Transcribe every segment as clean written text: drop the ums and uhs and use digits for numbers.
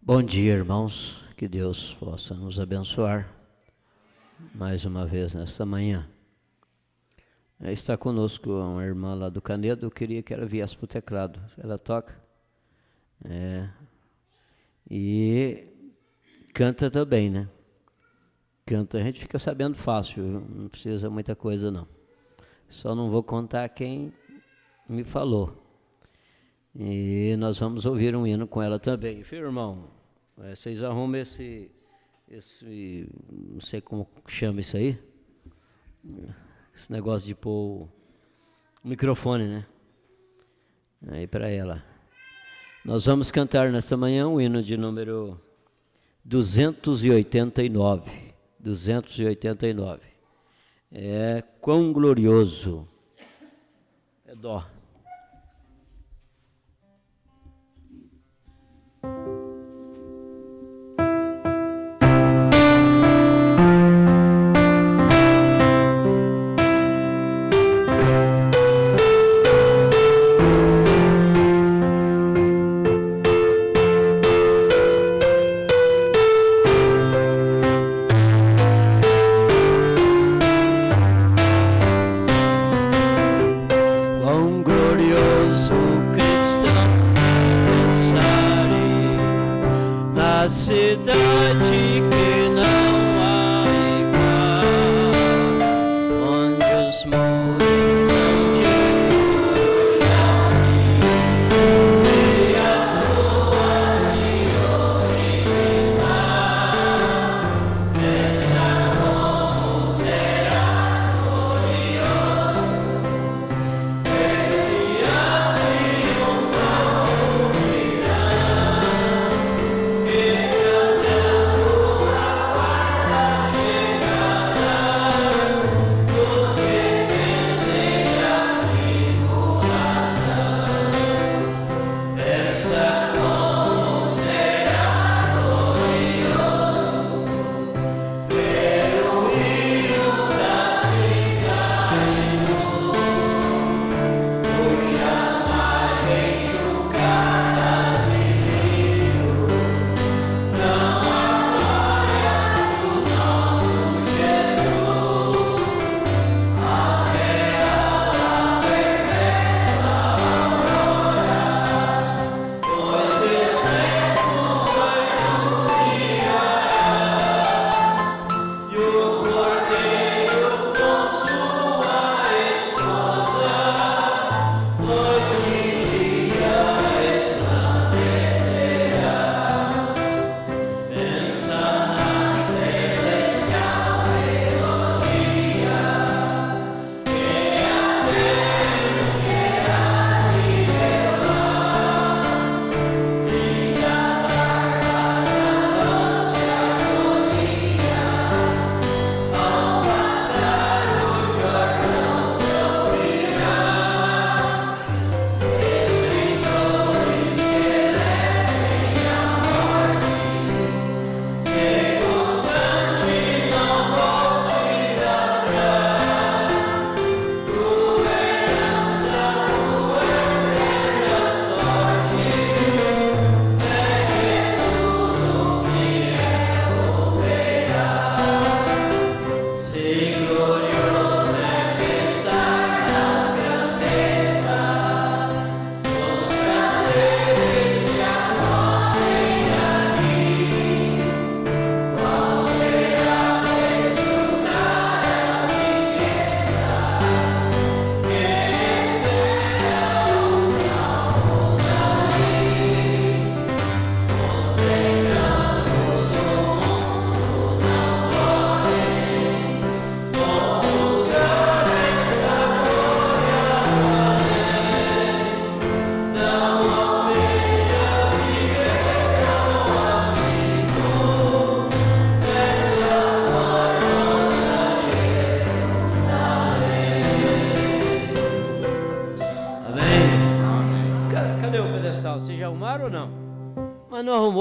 Bom dia, irmãos, que Deus possa nos abençoar mais uma vez nesta manhã. Está conosco uma irmã lá do Canedo, eu queria que ela viesse para o teclado, ela toca e canta também, né? Canta, a gente fica sabendo fácil, não precisa muita coisa não. Só não vou contar quem me falou. E nós vamos ouvir um hino com ela também. Filho, irmão, vocês arrumam esse, não sei como chama isso aí, esse negócio de pôr o microfone, né? Aí para ela. Nós vamos cantar nesta manhã um hino de número 289. 289. É Quão Glorioso. É dó.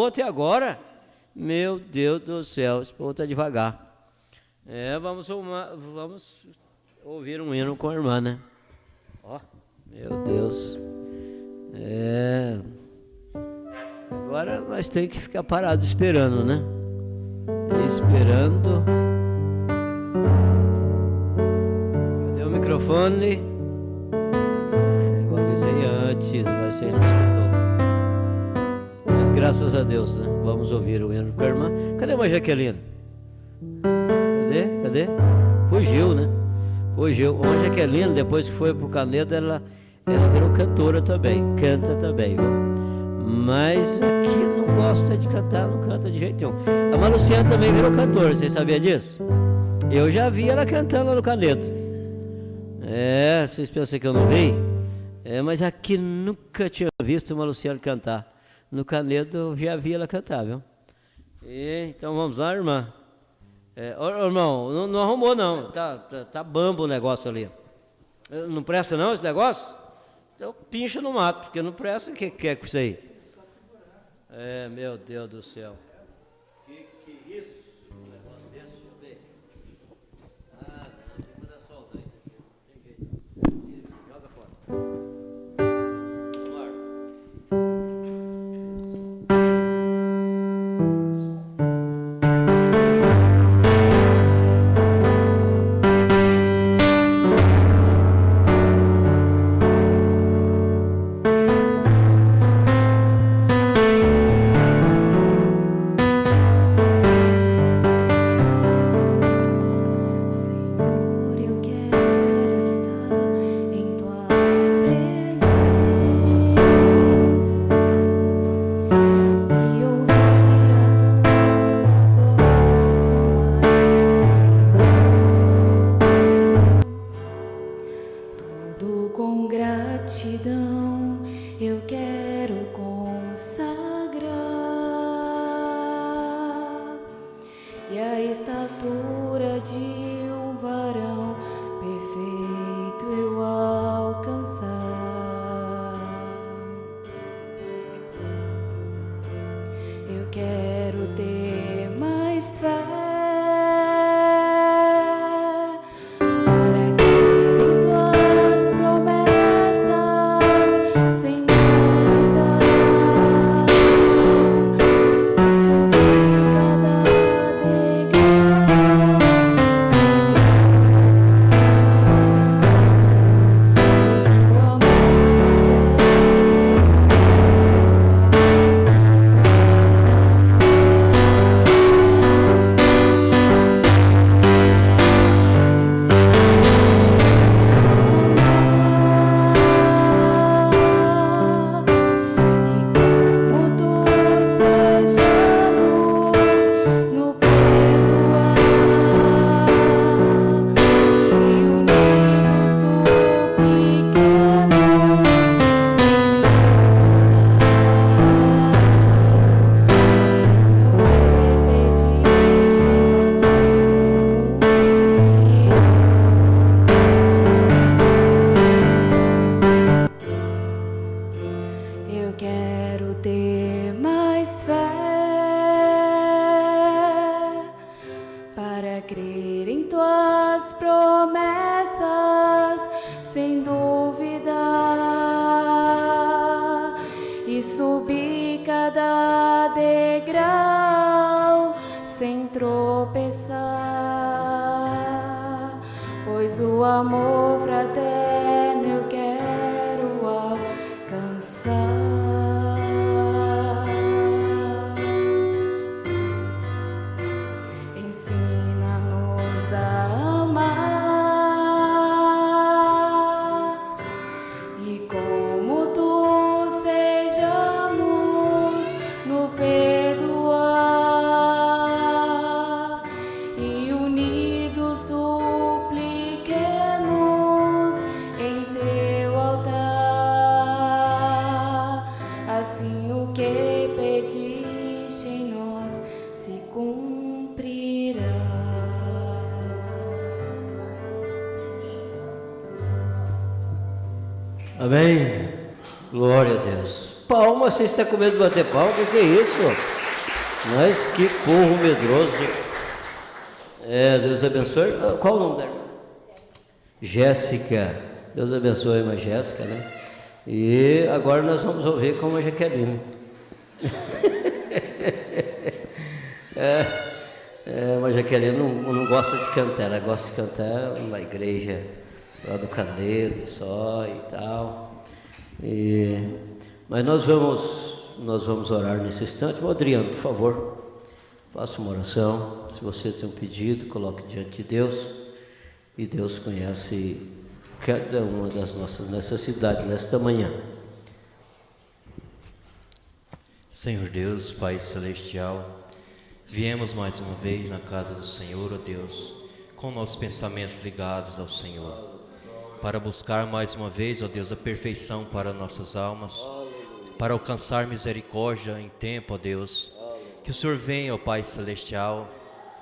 Até agora, meu Deus do céu, esse povo está devagar. Vamos ouvir um hino com a irmã, né? Ó, meu Deus. Agora nós temos que ficar parados esperando, né? Esperando. Cadê o microfone? Eu avisei antes, mas você não escutou. Mas graças a Deus, né? Vamos ouvir o hino com a irmã. Cadê a irmã Jaqueline? Cadê? Fugiu, né? Fugiu. A Jaqueline, depois que foi pro Canedo, ela virou cantora também. Canta também, viu? Mas aqui não gosta de cantar, não canta de jeito nenhum. A Maluciana também virou cantora, vocês sabiam disso? Eu já vi ela cantando lá no Canedo. Vocês pensam que eu não vi? Mas aqui nunca tinha visto a Maluciana cantar. No Canedo eu já vi ela cantar, viu? Então vamos lá, irmã. Irmão, não arrumou não, tá bambo o negócio ali. Não presta não esse negócio? Então pincha no mato, porque não presta, o que é com isso aí? Meu Deus do céu. Que isso? Um negócio desse, deixa eu ver. Não, tem que mandar soltar isso aqui, não tem jeito. Isso, joga fora. Vamos lá. Amém. Glória a Deus. Palma, você está com medo de bater palma? O que é isso? Mas que povo medroso. Deus abençoe. Qual o nome da irmã? Jéssica. Deus abençoe a irmã Jéssica, né? E agora nós vamos ouvir com a Jaqueline. Mas Jaqueline não gosta de cantar, ela gosta de cantar numa igreja lá do Canedo só e tal. Mas nós vamos orar nesse instante. Adriano, por favor, faça uma oração. Se você tem um pedido, coloque diante de Deus. E Deus conhece cada uma das nossas necessidades nesta manhã. Senhor Deus, Pai Celestial, viemos mais uma vez na casa do Senhor, ó Deus, com nossos pensamentos ligados ao Senhor, para buscar mais uma vez, ó Deus, a perfeição para nossas almas, para alcançar misericórdia em tempo, ó Deus. Que o Senhor venha, ó Pai Celestial,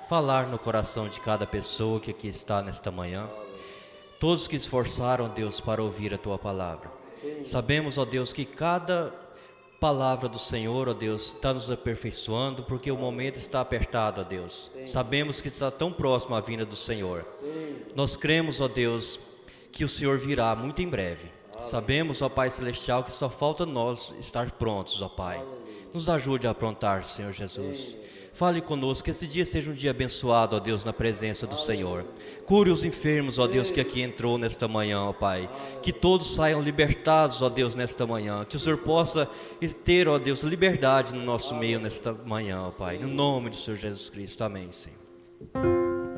falar no coração de cada pessoa que aqui está nesta manhã, todos que esforçaram, Deus, para ouvir a Tua palavra. Sabemos, ó Deus, que cada palavra do Senhor, ó Deus, está nos aperfeiçoando, porque o momento está apertado, ó Deus. Sabemos que está tão próximo a vinda do Senhor. Nós cremos, ó Deus, que o Senhor virá muito em breve. Sabemos, ó Pai Celestial, que só falta nós estar prontos, ó Pai. Nos ajude a aprontar, Senhor Jesus. Fale conosco, que esse dia seja um dia abençoado, ó Deus, na presença do Senhor. Cure os enfermos, ó Deus, que aqui entrou nesta manhã, ó Pai. Que todos saiam libertados, ó Deus, nesta manhã. Que o Senhor possa ter, ó Deus, liberdade no nosso meio nesta manhã, ó Pai. No nome do Senhor Jesus Cristo. Amém, Senhor.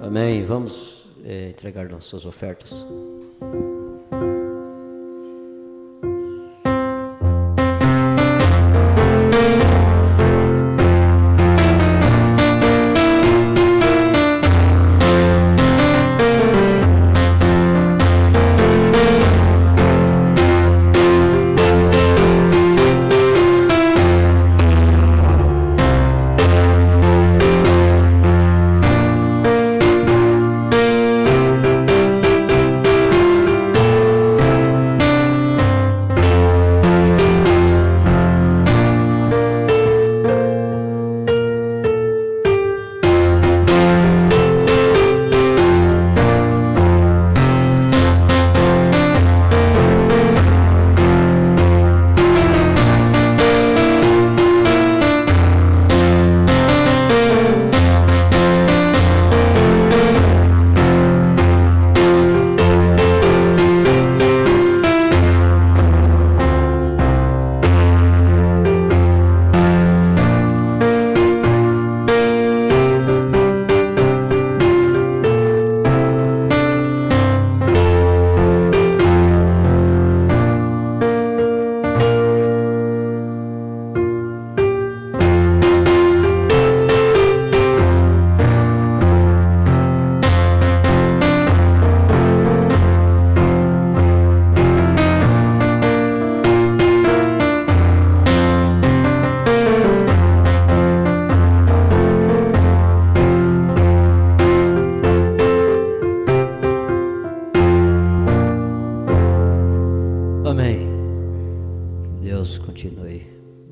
Amém. Vamos entregar nossas ofertas.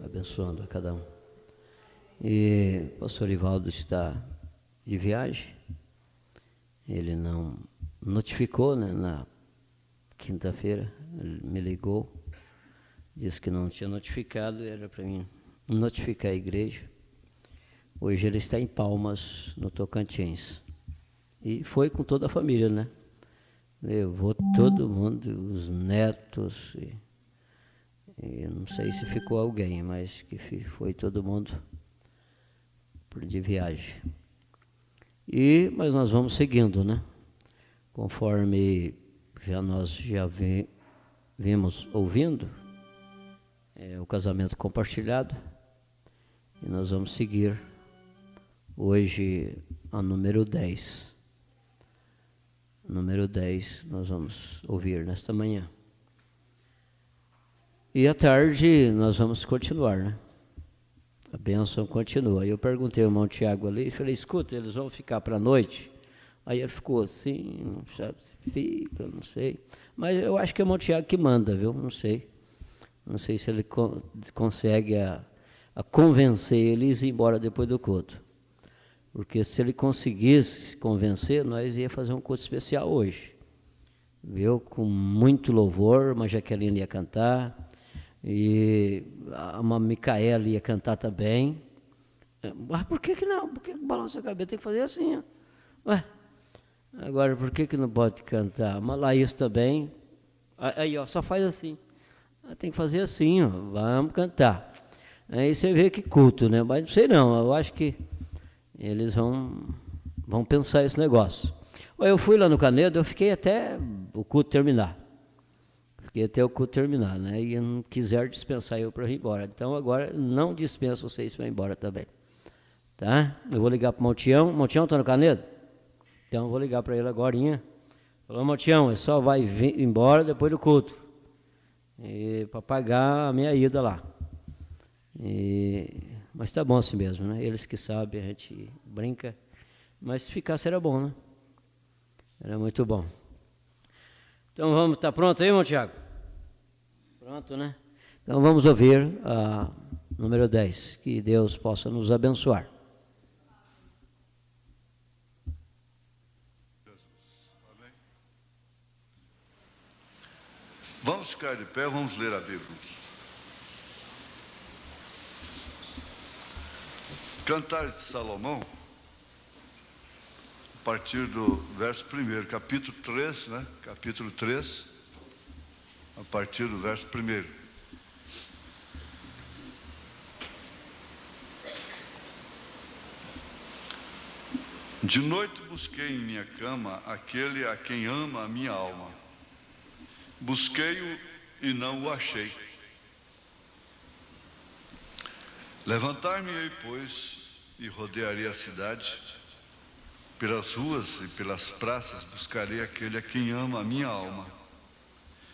Abençoando a cada um. E o pastor Ivaldo está de viagem. Ele não notificou, né, na quinta-feira. Ele me ligou, disse que não tinha notificado, era para mim notificar a igreja. Hoje ele está em Palmas, no Tocantins. E foi com toda a família, né? Levou todo mundo, os netos, e não sei se ficou alguém, mas que foi todo mundo de viagem. Mas nós vamos seguindo, né? Conforme nós já vimos ouvindo, o casamento compartilhado, e nós vamos seguir hoje a número 10. Número 10 nós vamos ouvir nesta manhã. E à tarde nós vamos continuar, né? A bênção continua. Aí eu perguntei ao irmão Tiago ali, falei, escuta, eles vão ficar para a noite? Aí ele ficou assim, sabe, fica, não sei. Mas eu acho que é o irmão Tiago que manda, viu? Não sei. Não sei se ele consegue a convencer eles a ir embora depois do culto. Porque se ele conseguisse convencer, nós ia fazer um culto especial hoje. Viu? Com muito louvor, mas Jaqueline ia cantar, E a Micaela ia cantar também. Mas por que não? Por que balança a cabeça? Tem que fazer assim, ó. Ué, agora por que não pode cantar? Mas Laís também. Aí, ó, só faz assim. Tem que fazer assim, ó. Vamos cantar. Aí você vê que culto, né? Mas não sei não, eu acho que eles vão pensar esse negócio. Eu fui lá no Canedo, eu fiquei até o culto terminar. Fiquei até o culto terminar, né? E não quiser dispensar eu para ir embora. Então agora não dispenso vocês para ir embora também. Tá? Eu vou ligar para o Montião. Montião está no Canedo? Então eu vou ligar para ele agorinha. Falou, Montião, ele só vai vir embora depois do culto. Para pagar a minha ida lá. Mas tá bom assim mesmo, né? Eles que sabem, a gente brinca. Mas se ficasse era bom, né? Era muito bom. Então vamos, tá pronto aí, Tiago? Pronto, né? Então vamos ouvir a número 10. Que Deus possa nos abençoar. Vamos ficar de pé, vamos ler a Bíblia. Cantares de Salomão, a partir do verso 1, capítulo 3, né? Capítulo 3, a partir do verso 1. De noite busquei em minha cama aquele a quem ama a minha alma. Busquei-o e não o achei. Levantar-me-ei, pois, e rodearei a cidade. Pelas ruas e pelas praças buscarei aquele a quem ama a minha alma.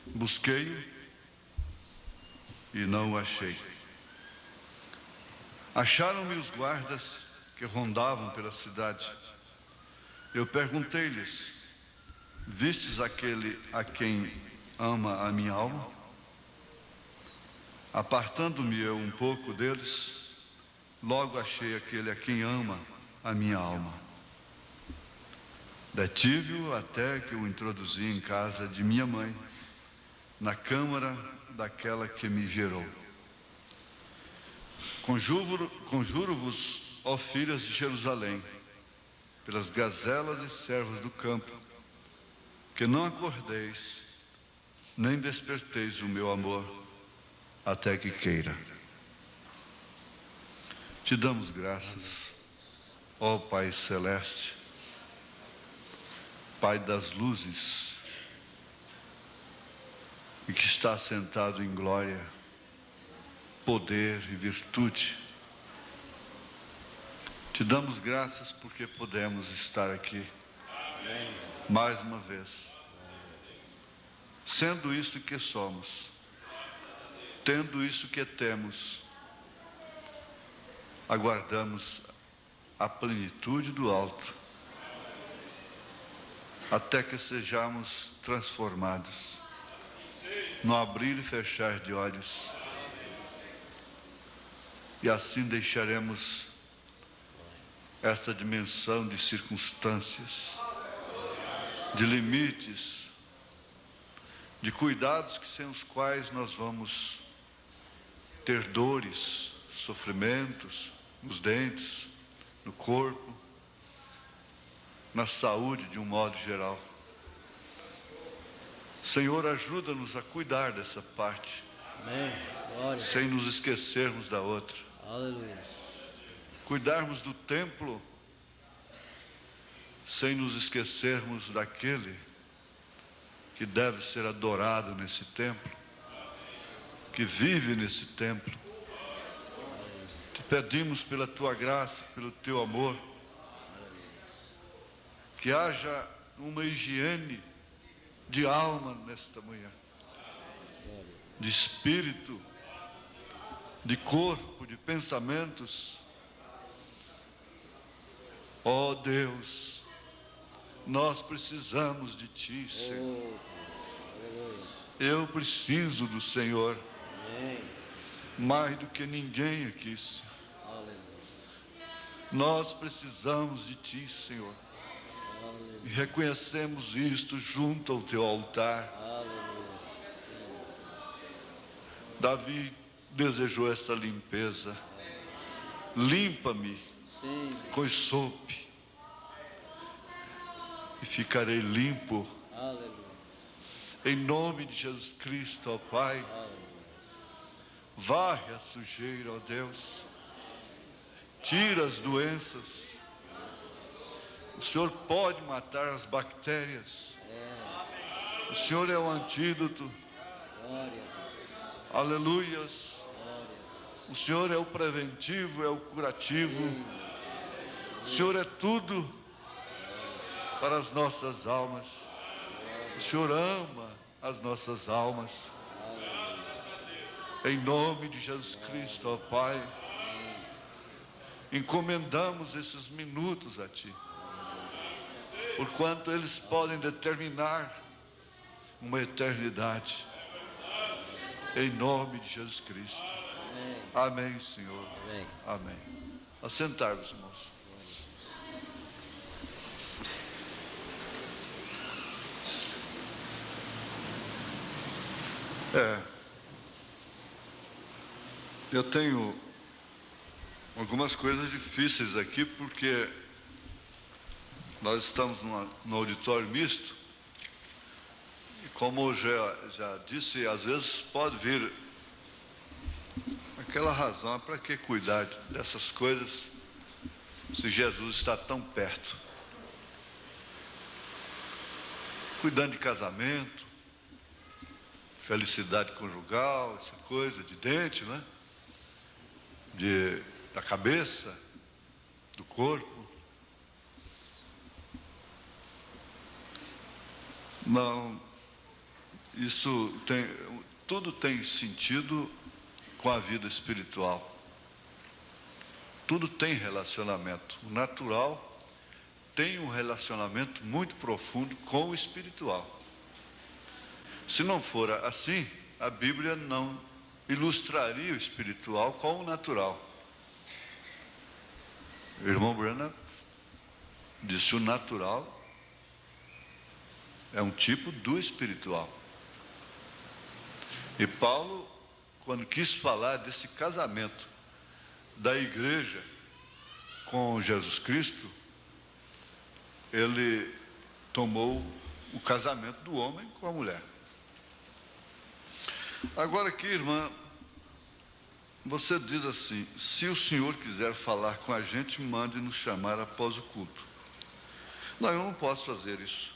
Busquei-o e não o achei. Acharam-me os guardas que rondavam pela cidade. Eu perguntei-lhes: vistes aquele a quem ama a minha alma? Apartando-me eu um pouco deles, logo achei aquele a quem ama a minha alma. Detive-o até que o introduzi em casa de minha mãe, na câmara daquela que me gerou. Conjuro-vos, ó filhas de Jerusalém, pelas gazelas e servos do campo, que não acordeis, nem desperteis o meu amor, até que queira. Te damos graças, ó Pai Celeste, Pai das luzes, e que está sentado em glória, poder e virtude. Te damos graças porque podemos estar aqui mais uma vez, sendo isto que somos, tendo isso que temos, aguardamos a plenitude do alto, até que sejamos transformados no abrir e fechar de olhos, e assim deixaremos esta dimensão de circunstâncias, de limites, de cuidados que sem os quais nós vamos ter dores, sofrimentos nos dentes, no corpo, na saúde de um modo geral. Senhor, ajuda-nos a cuidar dessa parte. Amém. Glória. Sem nos esquecermos da outra. Aleluia. Cuidarmos do templo sem nos esquecermos daquele que deve ser adorado nesse templo, que vive nesse templo. Te pedimos pela tua graça, pelo teu amor, que haja uma higiene de alma nesta manhã, de espírito, de corpo, de pensamentos. Ó Deus, nós precisamos de Ti, Senhor. Eu preciso do Senhor mais do que ninguém aqui, Senhor. Nós precisamos de Ti, Senhor. E reconhecemos isto junto ao Teu altar. Davi desejou esta limpeza. Limpa-me com sope e ficarei limpo. Em nome de Jesus Cristo, ó Pai. Varre a sujeira, ó Deus. Tira as doenças. O Senhor pode matar as bactérias. O Senhor é o antídoto. Aleluias. O Senhor é o preventivo, é o curativo. O Senhor é tudo para as nossas almas. O Senhor ama as nossas almas. Em nome de Jesus Cristo, ó Pai, encomendamos esses minutos a Ti, porquanto eles podem determinar uma eternidade. Em nome de Jesus Cristo. Amém, Senhor. Amém. Assentar-vos, irmãos. Eu tenho algumas coisas difíceis aqui, porque nós estamos no auditório misto, e como eu já disse, às vezes pode vir aquela razão, para que cuidar dessas coisas, se Jesus está tão perto? Cuidando de casamento, felicidade conjugal, essa coisa de dente, né? Da cabeça, do corpo. Não, tudo tem sentido com a vida espiritual. Tudo tem relacionamento. O natural tem um relacionamento muito profundo com o espiritual. Se não for assim, a Bíblia não ilustraria o espiritual com o natural. O irmão Branham disse: o natural é um tipo do espiritual. E Paulo, quando quis falar desse casamento da igreja com Jesus Cristo, ele tomou o casamento do homem com a mulher. Agora aqui, irmã, você diz assim: se o senhor quiser falar com a gente, mande nos chamar após o culto. Não, eu não posso fazer isso.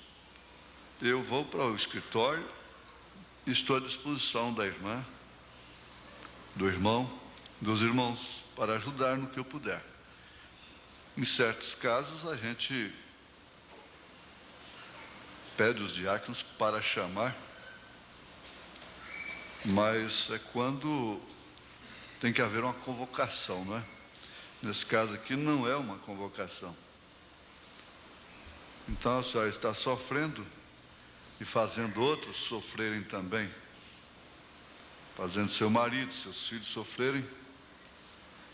Eu vou para o escritório e estou à disposição da irmã, do irmão, dos irmãos, para ajudar no que eu puder. Em certos casos, a gente pede os diáconos para chamar, mas é quando tem que haver uma convocação, não é? Nesse caso aqui não é uma convocação. Então a senhora está sofrendo e fazendo outros sofrerem também, fazendo seu marido, seus filhos sofrerem.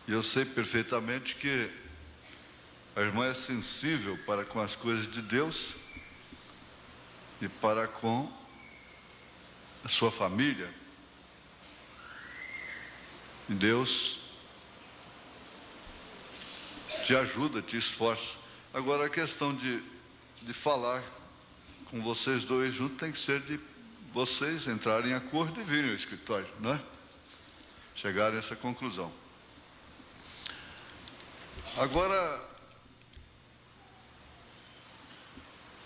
E eu sei perfeitamente que a irmã é sensível para com as coisas de Deus e para com a sua família. E Deus te ajuda, te esforça. Agora a questão de falar com vocês dois juntos tem que ser de vocês entrarem em acordo e virem ao escritório, não é? Chegarem a essa conclusão. Agora,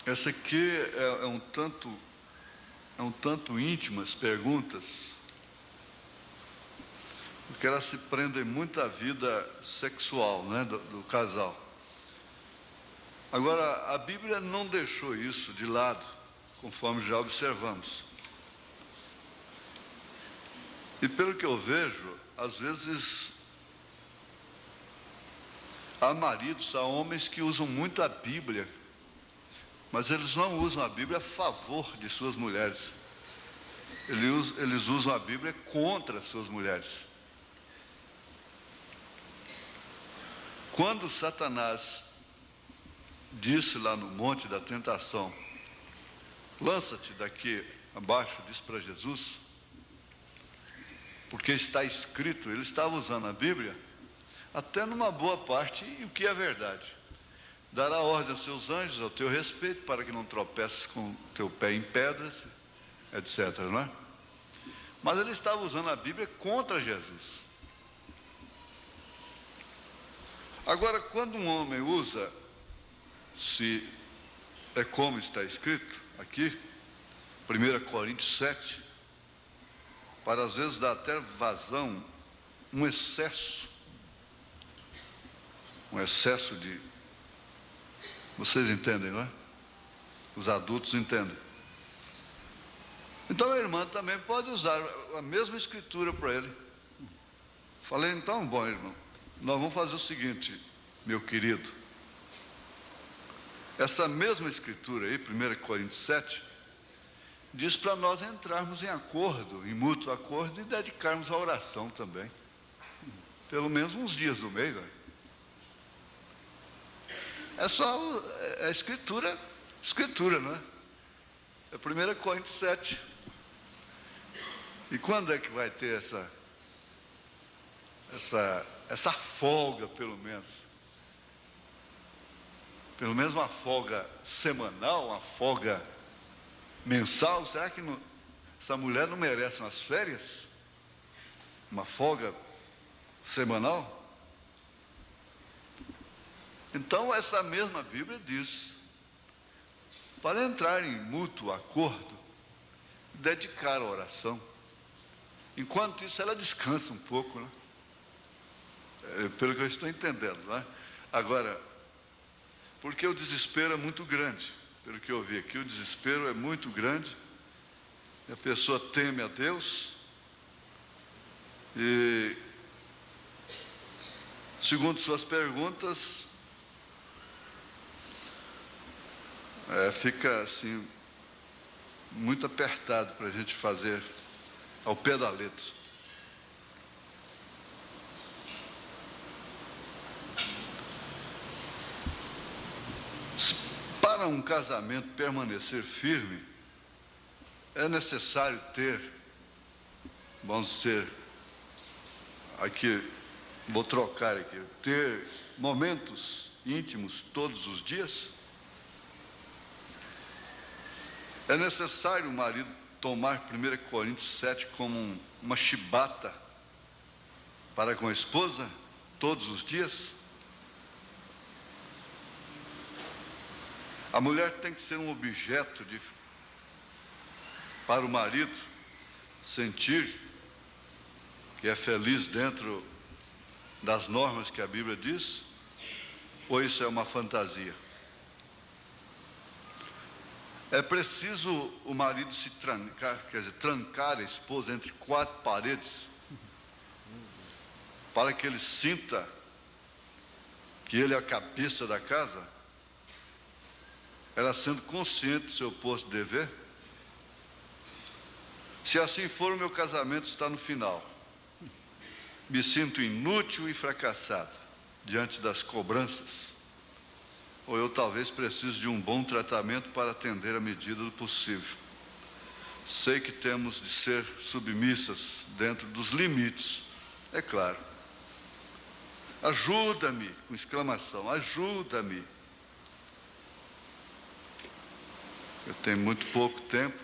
essa aqui é um tanto íntima, as perguntas, porque elas se prendem muito à vida sexual, né, do casal. Agora, a Bíblia não deixou isso de lado, conforme já observamos. E pelo que eu vejo, às vezes, há maridos, há homens que usam muito a Bíblia, mas eles não usam a Bíblia a favor de suas mulheres. Eles usam a Bíblia contra suas mulheres. Quando Satanás disse lá no Monte da Tentação: lança-te daqui abaixo, disse para Jesus, porque está escrito. Ele estava usando a Bíblia até numa boa parte, e o que é verdade. Dará ordem aos seus anjos ao teu respeito, para que não tropeces com o teu pé em pedras, etc. Não é? Mas ele estava usando a Bíblia contra Jesus. Agora, quando um homem usa, se é como está escrito aqui, 1 Coríntios 7, para às vezes dar até vazão, um excesso de... Vocês entendem, não é? Os adultos entendem. Então a irmã também pode usar a mesma escritura para ele. Falei, então, bom, irmão, nós vamos fazer o seguinte, meu querido. Essa mesma escritura aí, 1 Coríntios 7, diz para nós entrarmos em acordo, em mútuo acordo, e dedicarmos à oração também. Pelo menos uns dias do mês, né? É só a escritura, não é? É 1 Coríntios 7. E quando é que vai ter essa folga, pelo menos? Pelo menos uma folga semanal, uma folga mensal? Será que essa mulher não merece umas férias? Uma folga semanal? Então, essa mesma Bíblia diz, para entrar em mútuo acordo, dedicar a oração. Enquanto isso, ela descansa um pouco, né? Pelo que eu estou entendendo, né? Agora, porque o desespero é muito grande, pelo que eu vi aqui, o desespero é muito grande, e a pessoa teme a Deus, e, segundo suas perguntas, fica assim, muito apertado para a gente fazer ao pé da letra. Para um casamento permanecer firme, é necessário ter, vamos dizer, aqui, vou trocar aqui, ter momentos íntimos todos os dias. É necessário o marido tomar 1 Coríntios 7 como uma chibata para com a esposa todos os dias? A mulher tem que ser um objeto para o marido sentir que é feliz dentro das normas que a Bíblia diz? Ou isso é uma fantasia? É preciso o marido se trancar, quer dizer, trancar a esposa entre quatro paredes, para que ele sinta que ele é a cabeça da casa, ela sendo consciente do seu posto de dever? Se assim for, o meu casamento está no final. Me sinto inútil e fracassado diante das cobranças. Ou eu talvez preciso de um bom tratamento para atender à medida do possível. Sei que temos de ser submissas dentro dos limites, é claro. Ajuda-me, com exclamação, ajuda-me. Eu tenho muito pouco tempo.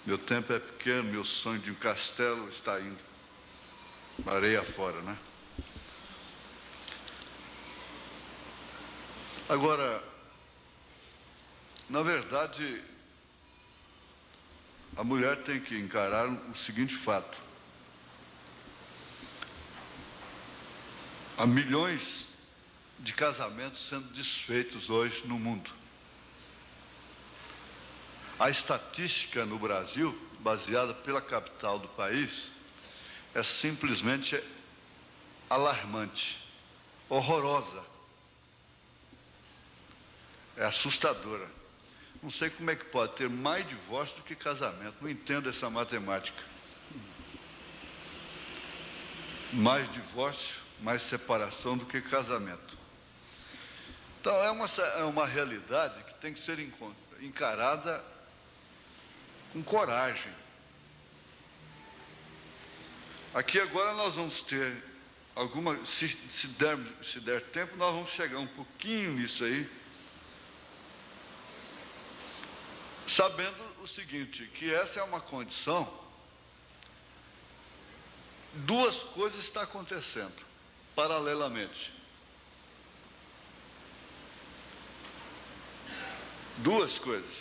Meu tempo é pequeno, meu sonho de um castelo está indo areia fora, né? Agora, na verdade, a mulher tem que encarar o seguinte fato: há milhões de casamentos sendo desfeitos hoje no mundo. A estatística no Brasil, baseada pela capital do país, é simplesmente alarmante, horrorosa. É assustadora. Não sei como é que pode ter mais divórcio do que casamento. Não entendo essa matemática. Mais divórcio, mais separação do que casamento. Então é uma realidade que tem que ser encarada com coragem. Aqui agora nós vamos ter alguma, se der tempo, nós vamos chegar um pouquinho nisso aí, sabendo o seguinte, que essa é uma condição, duas coisas estão acontecendo paralelamente. Duas coisas.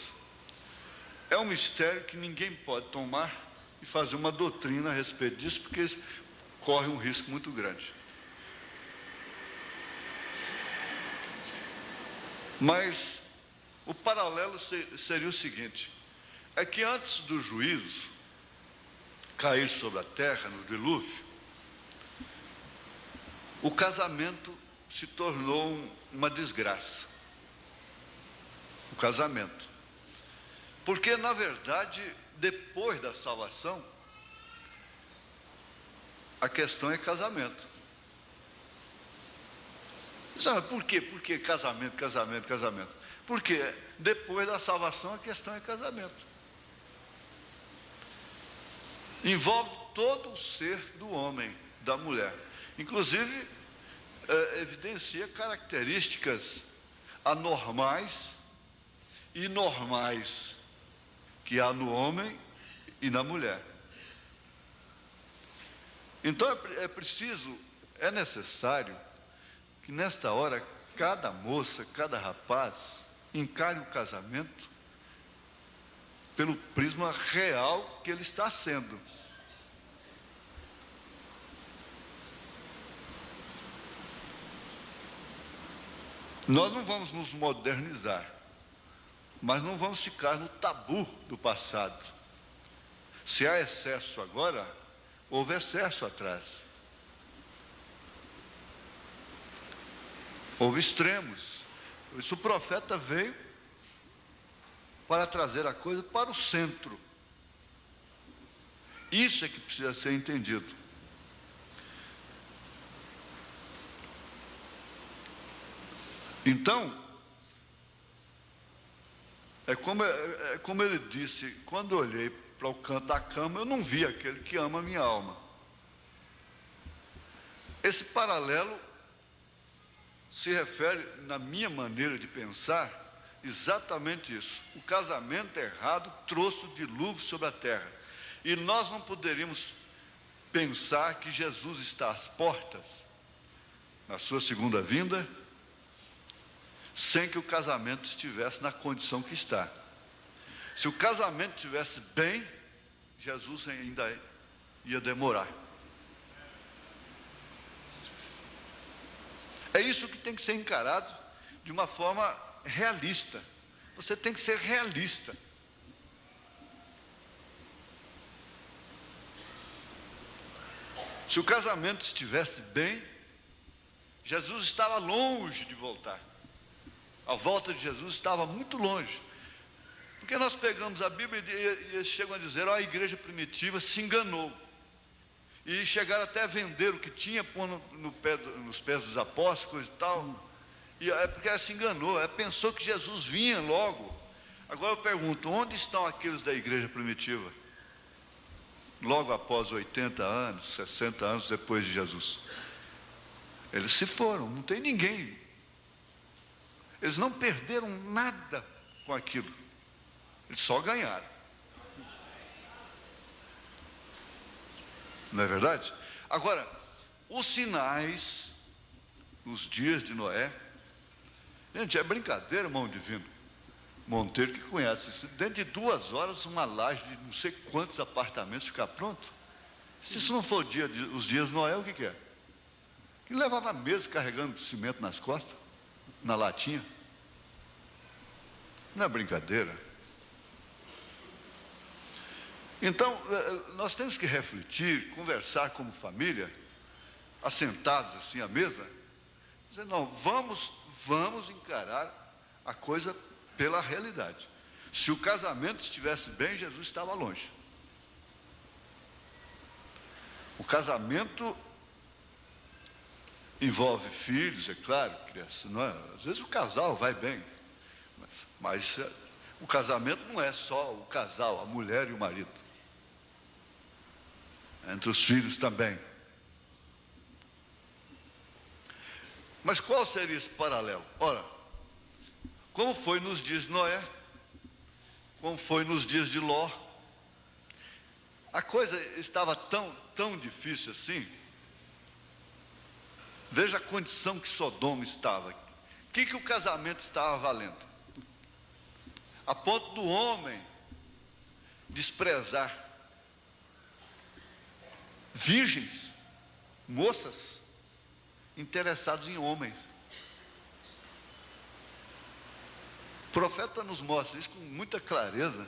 É um mistério que ninguém pode tomar e fazer uma doutrina a respeito disso, porque corre um risco muito grande. Mas o paralelo seria o seguinte, é que antes do juízo cair sobre a terra, no dilúvio, o casamento se tornou uma desgraça. O casamento. Porque, na verdade, depois da salvação, a questão é casamento. Sabe por quê? Por que casamento? Porque depois da salvação a questão é casamento. Envolve todo o ser do homem, da mulher. Inclusive, evidencia características anormais e normais que há no homem e na mulher. Então é necessário que nesta hora cada moça, cada rapaz encare o casamento pelo prisma real que ele está sendo. Nós não vamos nos modernizar, mas não vamos ficar no tabu do passado. Se há excesso agora, houve excesso atrás. Houve extremos. Por isso o profeta veio para trazer a coisa para o centro. Isso é que precisa ser entendido. Então, é como ele disse, quando eu olhei para o canto da cama, eu não vi aquele que ama a minha alma. Esse paralelo se refere, na minha maneira de pensar, exatamente isso. O casamento errado trouxe o dilúvio sobre a terra. E nós não poderíamos pensar que Jesus está às portas, na sua segunda vinda, sem que o casamento estivesse na condição que está. Se o casamento estivesse bem, Jesus ainda ia demorar. É isso que tem que ser encarado de uma forma realista. Você tem que ser realista. Se o casamento estivesse bem, Jesus estava longe de voltar. A volta de Jesus estava muito longe. Porque nós pegamos a Bíblia e eles chegam a dizer, a igreja primitiva se enganou. E chegaram até a vender o que tinha, pondo nos pés dos apóstolos e tal. E é porque ela se enganou, ela pensou que Jesus vinha logo. Agora eu pergunto, onde estão aqueles da igreja primitiva? Logo após 80 anos, 60 anos depois de Jesus. Eles se foram, não tem ninguém. Eles não perderam nada com aquilo. Eles só ganharam. Não é verdade? Agora, os sinais, nos dias de Noé, gente, é brincadeira, irmão divino. Monteiro que conhece isso. Dentro de 2 horas, uma laje de não sei quantos apartamentos ficar pronto. Se isso não for os dias de Noé, o que é? Que levava meses carregando cimento nas costas, na latinha. Não é brincadeira. Então, nós temos que refletir, conversar como família, assentados assim à mesa, dizer, não, vamos encarar a coisa pela realidade. Se o casamento estivesse bem, Jesus estava longe. O casamento envolve filhos, é claro, crianças, não é? Às vezes o casal vai bem, mas o casamento não é só o casal, a mulher e o marido. entre os filhos também. Mas qual seria esse paralelo? Ora, como foi nos dias de Noé, como foi nos dias de Ló, a coisa estava tão difícil assim. Veja a condição que Sodoma estava. O que o casamento estava valendo? A ponto do homem desprezar virgens, moças, interessadas em homens. O profeta nos mostra isso com muita clareza.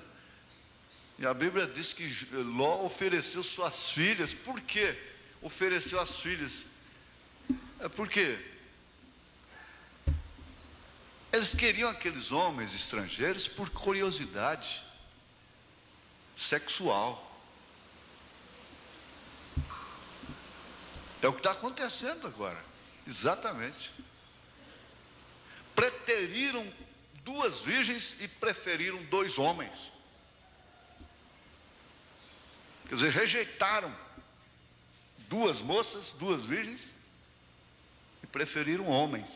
E a Bíblia diz que Ló ofereceu suas filhas. Por que ofereceu as filhas? É porque eles queriam aqueles homens estrangeiros por curiosidade sexual. É o que está acontecendo agora, exatamente. Preteriram 2 virgens e preferiram 2 homens. Quer dizer, rejeitaram 2 moças, 2 virgens, e preferiram homens.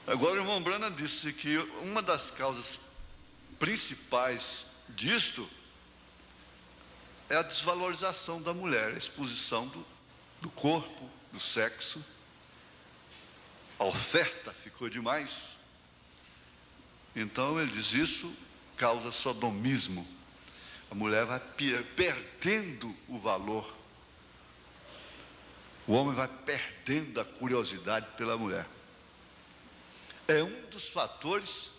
Agora o irmão Branham disse que uma das causas principais disto é a desvalorização da mulher, a exposição do corpo, do sexo. A oferta ficou demais. Então ele diz, isso causa sodomismo. A mulher vai perdendo o valor. O homem vai perdendo a curiosidade pela mulher. É um dos fatores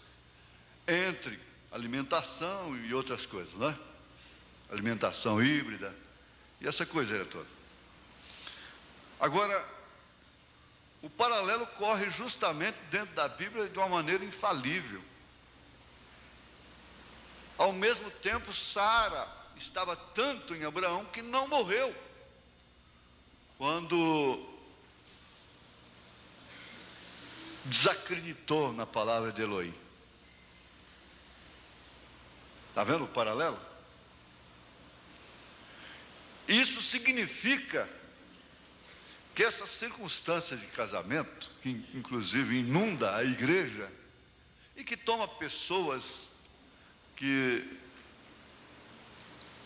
entre alimentação e outras coisas, né? Alimentação híbrida e essa coisa toda. Agora, o paralelo corre justamente dentro da Bíblia de uma maneira infalível. Ao mesmo tempo, Sara estava tanto em Abraão que não morreu quando desacreditou na palavra de Elohim. Está vendo o paralelo? Isso significa que essa circunstância de casamento, que inclusive inunda a igreja, e que toma pessoas que,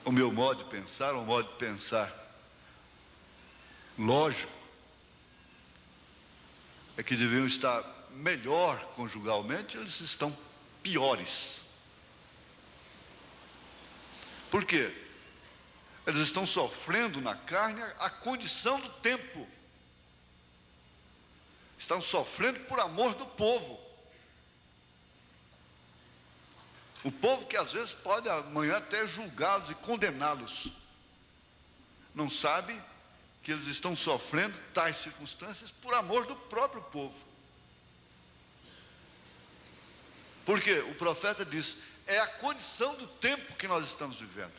o meu modo de pensar, um modo de pensar lógico, é que deviam estar melhor conjugalmente, eles estão piores. Por quê? Eles estão sofrendo na carne a condição do tempo. Estão sofrendo por amor do povo. O povo que às vezes pode amanhã até julgá-los e condená-los. Não sabe que eles estão sofrendo tais circunstâncias por amor do próprio povo. Porque o profeta diz, é a condição do tempo que nós estamos vivendo.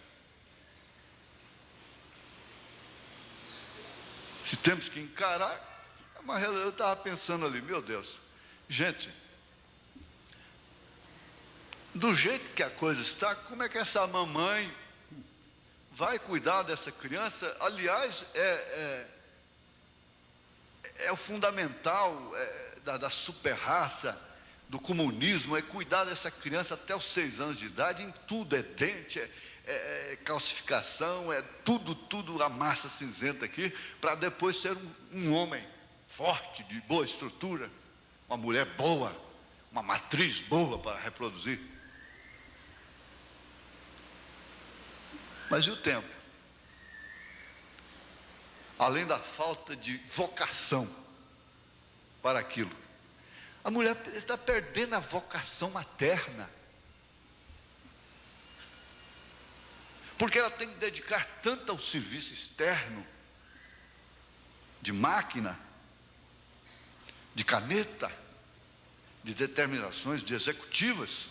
Se temos que encarar, eu estava pensando ali, meu Deus, gente, do jeito que a coisa está, como é que essa mamãe vai cuidar dessa criança? Aliás, é o fundamental da super raça, do comunismo, é cuidar dessa criança até os 6 anos de idade, em tudo, é dente, é calcificação, é tudo a massa cinzenta aqui, para depois ser um homem forte, de boa estrutura, uma mulher boa, uma matriz boa para reproduzir. Mas e o tempo? Além da falta de vocação para aquilo, a mulher está perdendo a vocação materna. Porque ela tem que dedicar tanto ao serviço externo, de máquina, de caneta, de determinações, de executivas,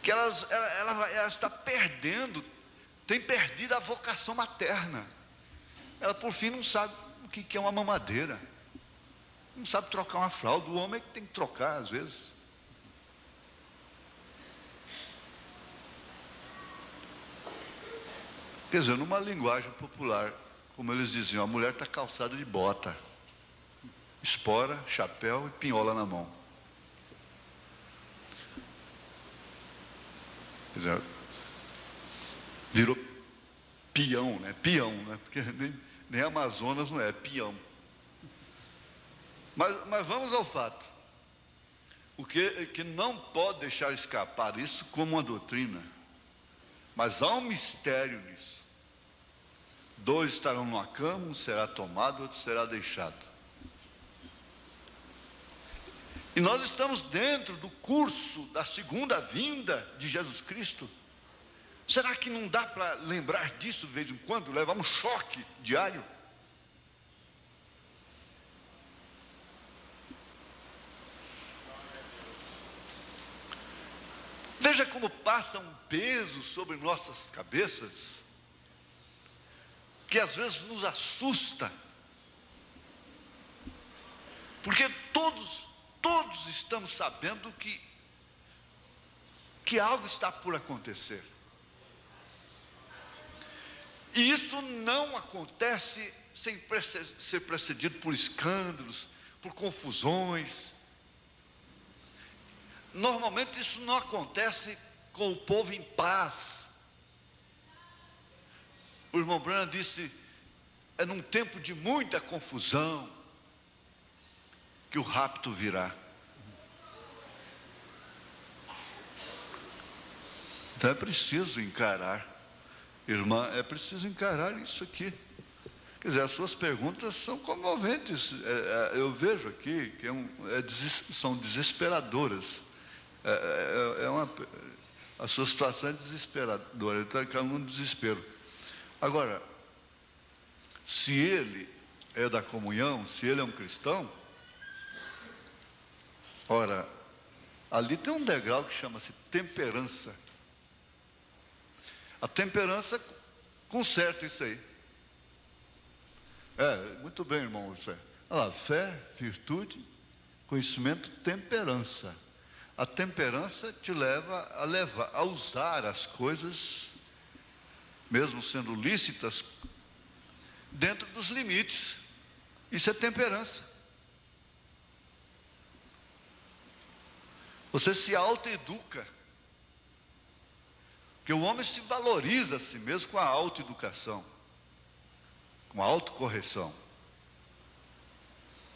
que ela está perdendo, tem perdido a vocação materna. Ela por fim não sabe o que é uma mamadeira, não sabe trocar uma fralda. O homem é que tem que trocar às vezes. Quer dizer, numa linguagem popular, como eles diziam, a mulher está calçada de bota, espora, chapéu e pinhola na mão. Quer dizer, virou peão, né? Peão, né? Porque nem Amazonas não é peão. Mas vamos ao fato. O que não pode deixar escapar isso como uma doutrina. Mas há um mistério nisso. 2 estarão numa cama, um será tomado, outro será deixado. E nós estamos dentro do curso da segunda vinda de Jesus Cristo. Será que não dá para lembrar disso de vez em quando, levar um choque diário? Veja como passa um peso sobre nossas cabeças, que às vezes nos assusta, porque todos estamos sabendo que algo está por acontecer. E isso não acontece sem ser precedido por escândalos, por confusões. Normalmente isso não acontece com o povo em paz. O irmão Branham disse, é num tempo de muita confusão que o rapto virá. Então é preciso encarar, irmã, é preciso encarar isso aqui. Quer dizer, as suas perguntas são comoventes. Eu vejo aqui que são desesperadoras. A sua situação é desesperadora, ele está num desespero. Agora, se ele é da comunhão, se ele é um cristão, ora, ali tem um degrau que chama-se temperança. A temperança conserta isso aí. Muito bem, irmão José. Olha lá, fé, virtude, conhecimento, temperança. A temperança te leva a usar as coisas, mesmo sendo lícitas, dentro dos limites. Isso é temperança. Você se autoeduca. Porque o homem se valoriza a si mesmo com a autoeducação, com a autocorreção.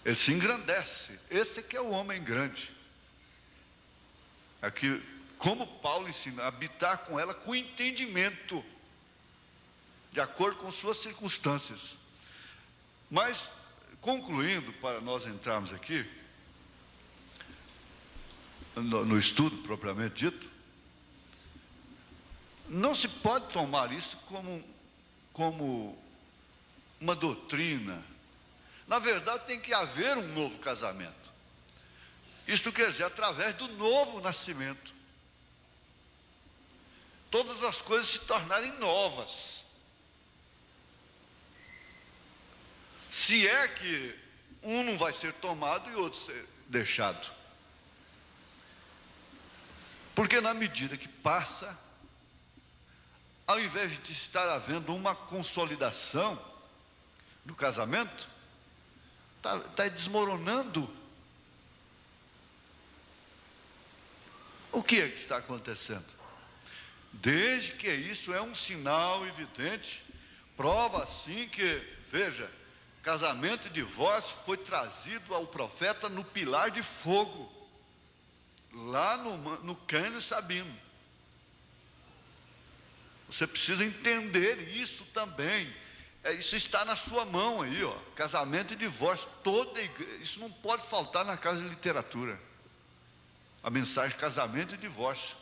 Ele se engrandece. Esse é que é o homem grande. Aqui, como Paulo ensina, habitar com ela com entendimento, de acordo com suas circunstâncias. Mas, concluindo, para nós entrarmos aqui, no estudo propriamente dito, não se pode tomar isso como uma doutrina. Na verdade, tem que haver um novo casamento. Isto quer dizer, através do novo nascimento. Todas as coisas se tornarem novas. Se é que um não vai ser tomado e outro ser deixado. Porque na medida que passa, ao invés de estar havendo uma consolidação do casamento, está desmoronando. O que é que está acontecendo? Desde que isso é um sinal evidente, prova assim que, veja, casamento e divórcio foi trazido ao profeta no pilar de fogo, lá no Cânion Sabino. Você precisa entender isso também. Isso está na sua mão aí, ó. Casamento e divórcio, toda igreja, isso não pode faltar na casa de literatura. A mensagem casamento e divórcio.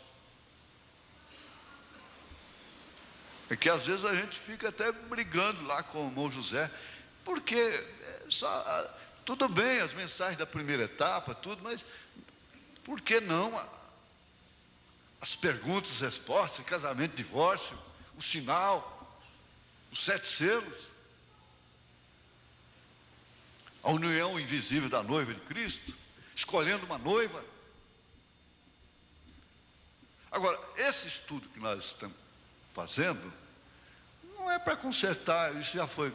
É que às vezes a gente fica até brigando lá com o irmão José, porque tudo bem as mensagens da primeira etapa, tudo, mas por que não as perguntas, as respostas, casamento e divórcio, o sinal, os 7 selos, a união invisível da noiva de Cristo, escolhendo uma noiva. Agora, esse estudo que nós estamos fazendo, não é para consertar, isso já foi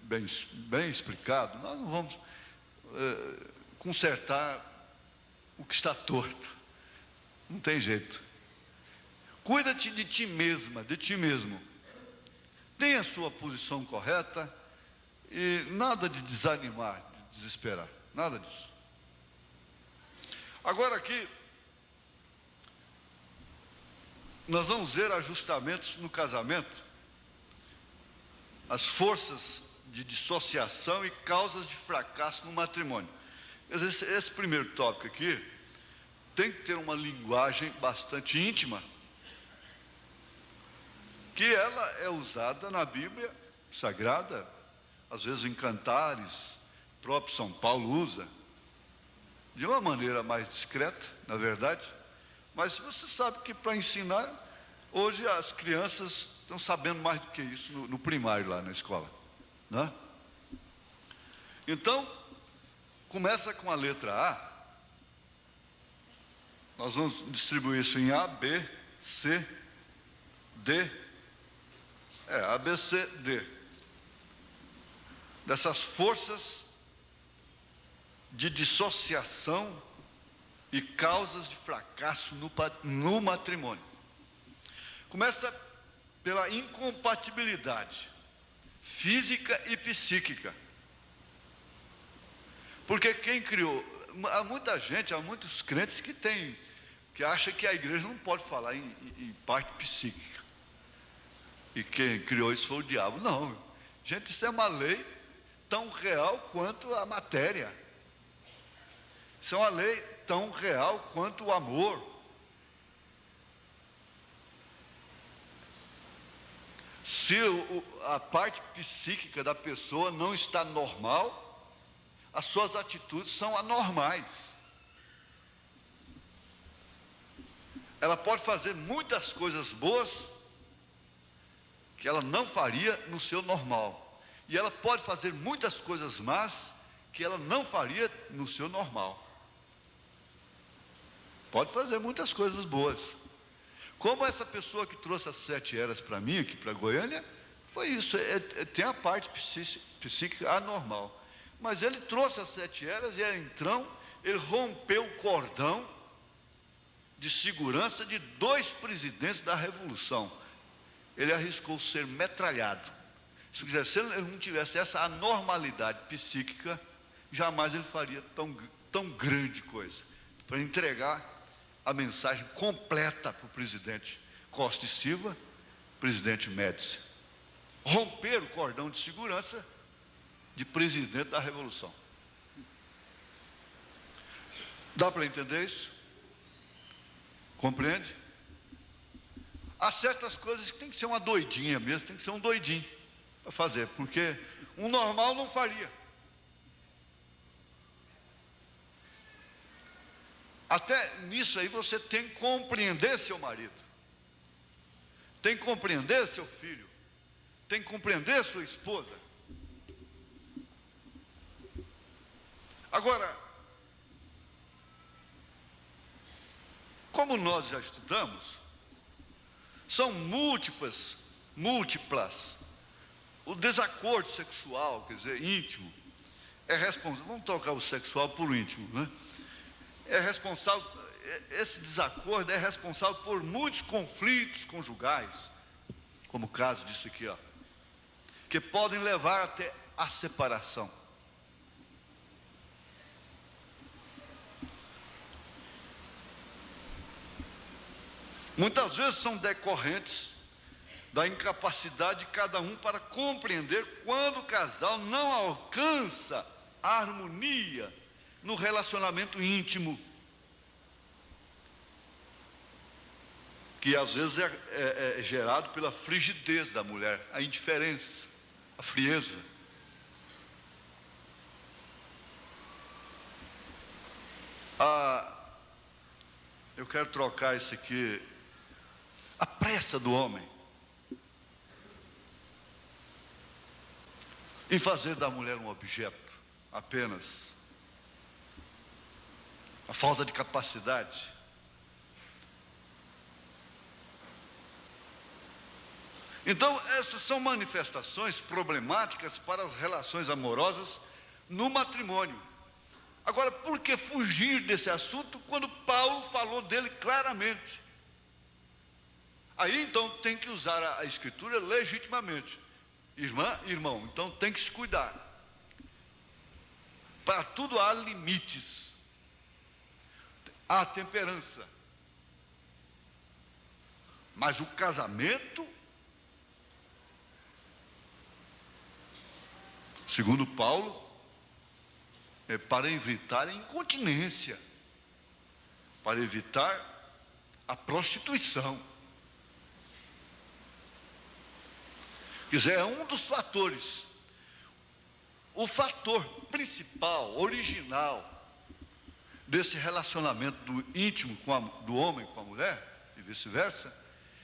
bem explicado. Nós não vamos consertar o que está torto. Não tem jeito. Cuida-te de ti mesma, de ti mesmo. Tenha a sua posição correta e nada de desanimar, de desesperar. Nada disso. Agora aqui, nós vamos ver ajustamentos no casamento, as forças de dissociação e causas de fracasso no matrimônio. Esse primeiro tópico aqui tem que ter uma linguagem bastante íntima, que ela é usada na Bíblia Sagrada, às vezes em cantares, o próprio São Paulo usa, de uma maneira mais discreta, na verdade, mas você sabe que para ensinar, hoje as crianças estão sabendo mais do que isso no primário lá na escola, né? Então, começa com a letra A, nós vamos distribuir isso em A, B, C, D, A, B, C, D, dessas forças de dissociação e causas de fracasso no matrimônio. Começa pela incompatibilidade física e psíquica. Porque quem criou, há muita gente, há muitos crentes que acham que a igreja não pode falar em parte psíquica. E quem criou isso foi o diabo. Não, gente, isso é uma lei tão real quanto a matéria. Isso é uma lei tão real quanto o amor. Se a parte psíquica da pessoa não está normal, as suas atitudes são anormais. Ela pode fazer muitas coisas boas que ela não faria no seu normal. E ela pode fazer muitas coisas más que ela não faria no seu normal. Pode fazer muitas coisas boas. Como essa pessoa que trouxe as 7 eras para mim, aqui para Goiânia, foi isso, tem a parte psíquica anormal. Mas ele trouxe as 7 eras e então ele rompeu o cordão de segurança de 2 presidentes da Revolução. Ele arriscou ser metralhado. Se ele não tivesse essa anormalidade psíquica, jamais ele faria tão grande coisa, para entregar a mensagem completa para o presidente Costa e Silva, presidente Médici. Romper o cordão de segurança de presidente da Revolução. Dá para entender isso? Compreende? Há certas coisas que tem que ser uma doidinha mesmo, tem que ser um doidinho para fazer, porque um normal não faria. Até nisso aí você tem que compreender seu marido, tem que compreender seu filho, tem que compreender sua esposa. Agora, como nós já estudamos, são múltiplas, o desacordo sexual, quer dizer, íntimo, é responsável, vamos trocar o sexual por íntimo, né? Esse desacordo é responsável por muitos conflitos conjugais, como o caso disso aqui, ó, que podem levar até a separação. Muitas vezes são decorrentes da incapacidade de cada um para compreender quando o casal não alcança a harmonia no relacionamento íntimo, que às vezes é gerado pela frigidez da mulher, a indiferença, a frieza. Eu quero trocar isso aqui, a pressa do homem em fazer da mulher um objeto apenas, a falta de capacidade. Então, essas são manifestações problemáticas para as relações amorosas no matrimônio. Agora, por que fugir desse assunto quando Paulo falou dele claramente? Aí, então, tem que usar a Escritura legitimamente. Irmã, irmão, então tem que se cuidar. Para tudo há limites. Há temperança. Mas o casamento, segundo Paulo, é para evitar a incontinência, para evitar a prostituição. Quer dizer, é um dos fatores. O fator principal, original, desse relacionamento do íntimo do homem com a mulher, e vice-versa,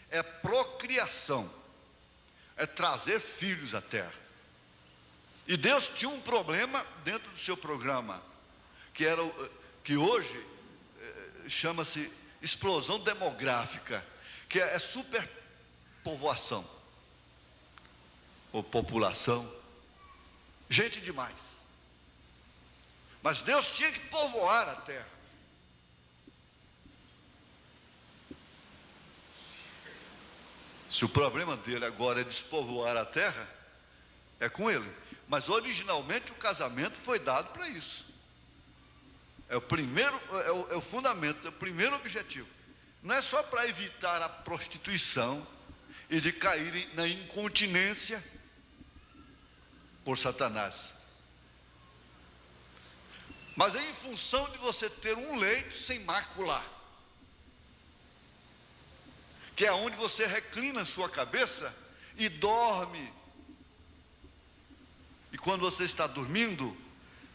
é procriação, é trazer filhos à terra. E Deus tinha um problema dentro do seu programa, que hoje chama-se explosão demográfica, que é superpovoação, ou população, gente demais. Mas Deus tinha que povoar a terra. Se o problema dele agora é despovoar a terra, é com ele. Mas originalmente o casamento foi dado para isso. É o primeiro, é o fundamento, é o primeiro objetivo. Não é só para evitar a prostituição e de cair na incontinência por Satanás. Mas é em função de você ter um leito sem mácula, que é onde você reclina a sua cabeça e dorme. E quando você está dormindo,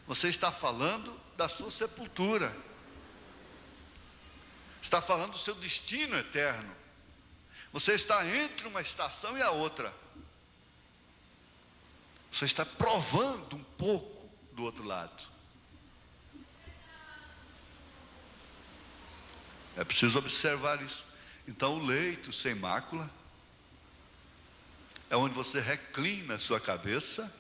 você está falando da sua sepultura, está falando do seu destino eterno. Você está entre uma estação e a outra. Você está provando um pouco do outro lado. É preciso observar isso. Então, o leito sem mácula é onde você reclina a sua cabeça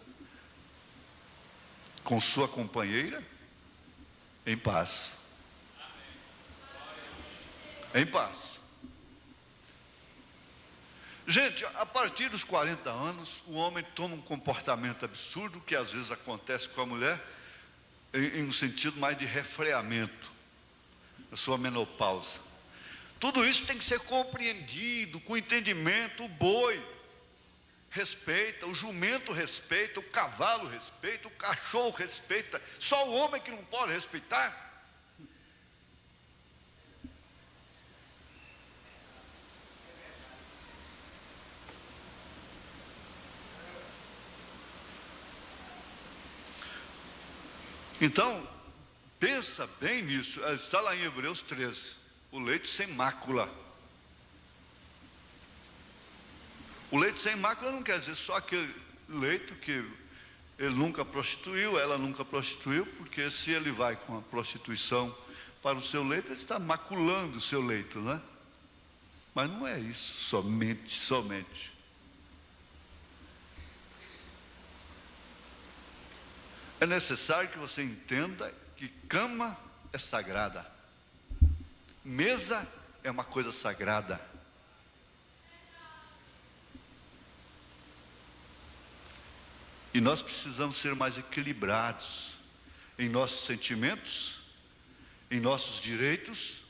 com sua companheira em paz. Em paz. Gente, a partir dos 40 anos, o homem toma um comportamento absurdo, que às vezes acontece com a mulher, em um sentido mais de refreamento, a sua menopausa. Tudo isso tem que ser compreendido, com entendimento. O boi respeita, o jumento respeita, o cavalo respeita, o cachorro respeita, só o homem que não pode respeitar. Então, pensa bem nisso. Está lá em Hebreus 13, o leito sem mácula. O leito sem mácula não quer dizer só aquele leito que ele nunca prostituiu, ela nunca prostituiu, porque se ele vai com a prostituição para o seu leito, ele está maculando o seu leito, não é? Mas não é isso, somente. É necessário que você entenda que cama é sagrada, mesa é uma coisa sagrada. E nós precisamos ser mais equilibrados em nossos sentimentos, em nossos direitos.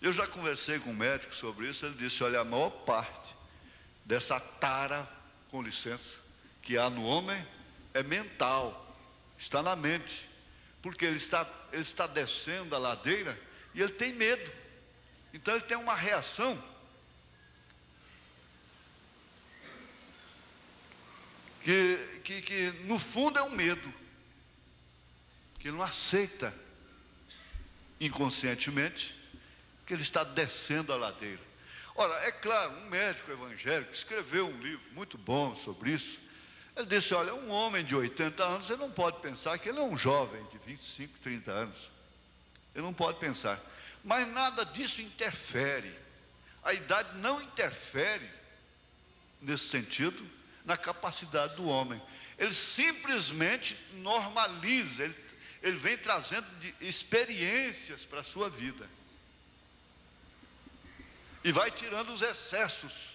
Eu já conversei com um médico sobre isso. Ele disse: olha, a maior parte dessa tara, com licença, que há no homem é mental, está na mente, porque ele está descendo a ladeira e ele tem medo. Então ele tem uma reação que no fundo é um medo, que ele não aceita inconscientemente que ele está descendo a ladeira. Ora, é claro, um médico evangélico escreveu um livro muito bom sobre isso. Ele disse: olha, um homem de 80 anos, você não pode pensar que ele é um jovem de 25, 30 anos. Ele não pode pensar. Mas nada disso interfere. A idade não interfere nesse sentido, na capacidade do homem. Ele simplesmente normaliza, ele vem trazendo experiências para a sua vida. E vai tirando os excessos.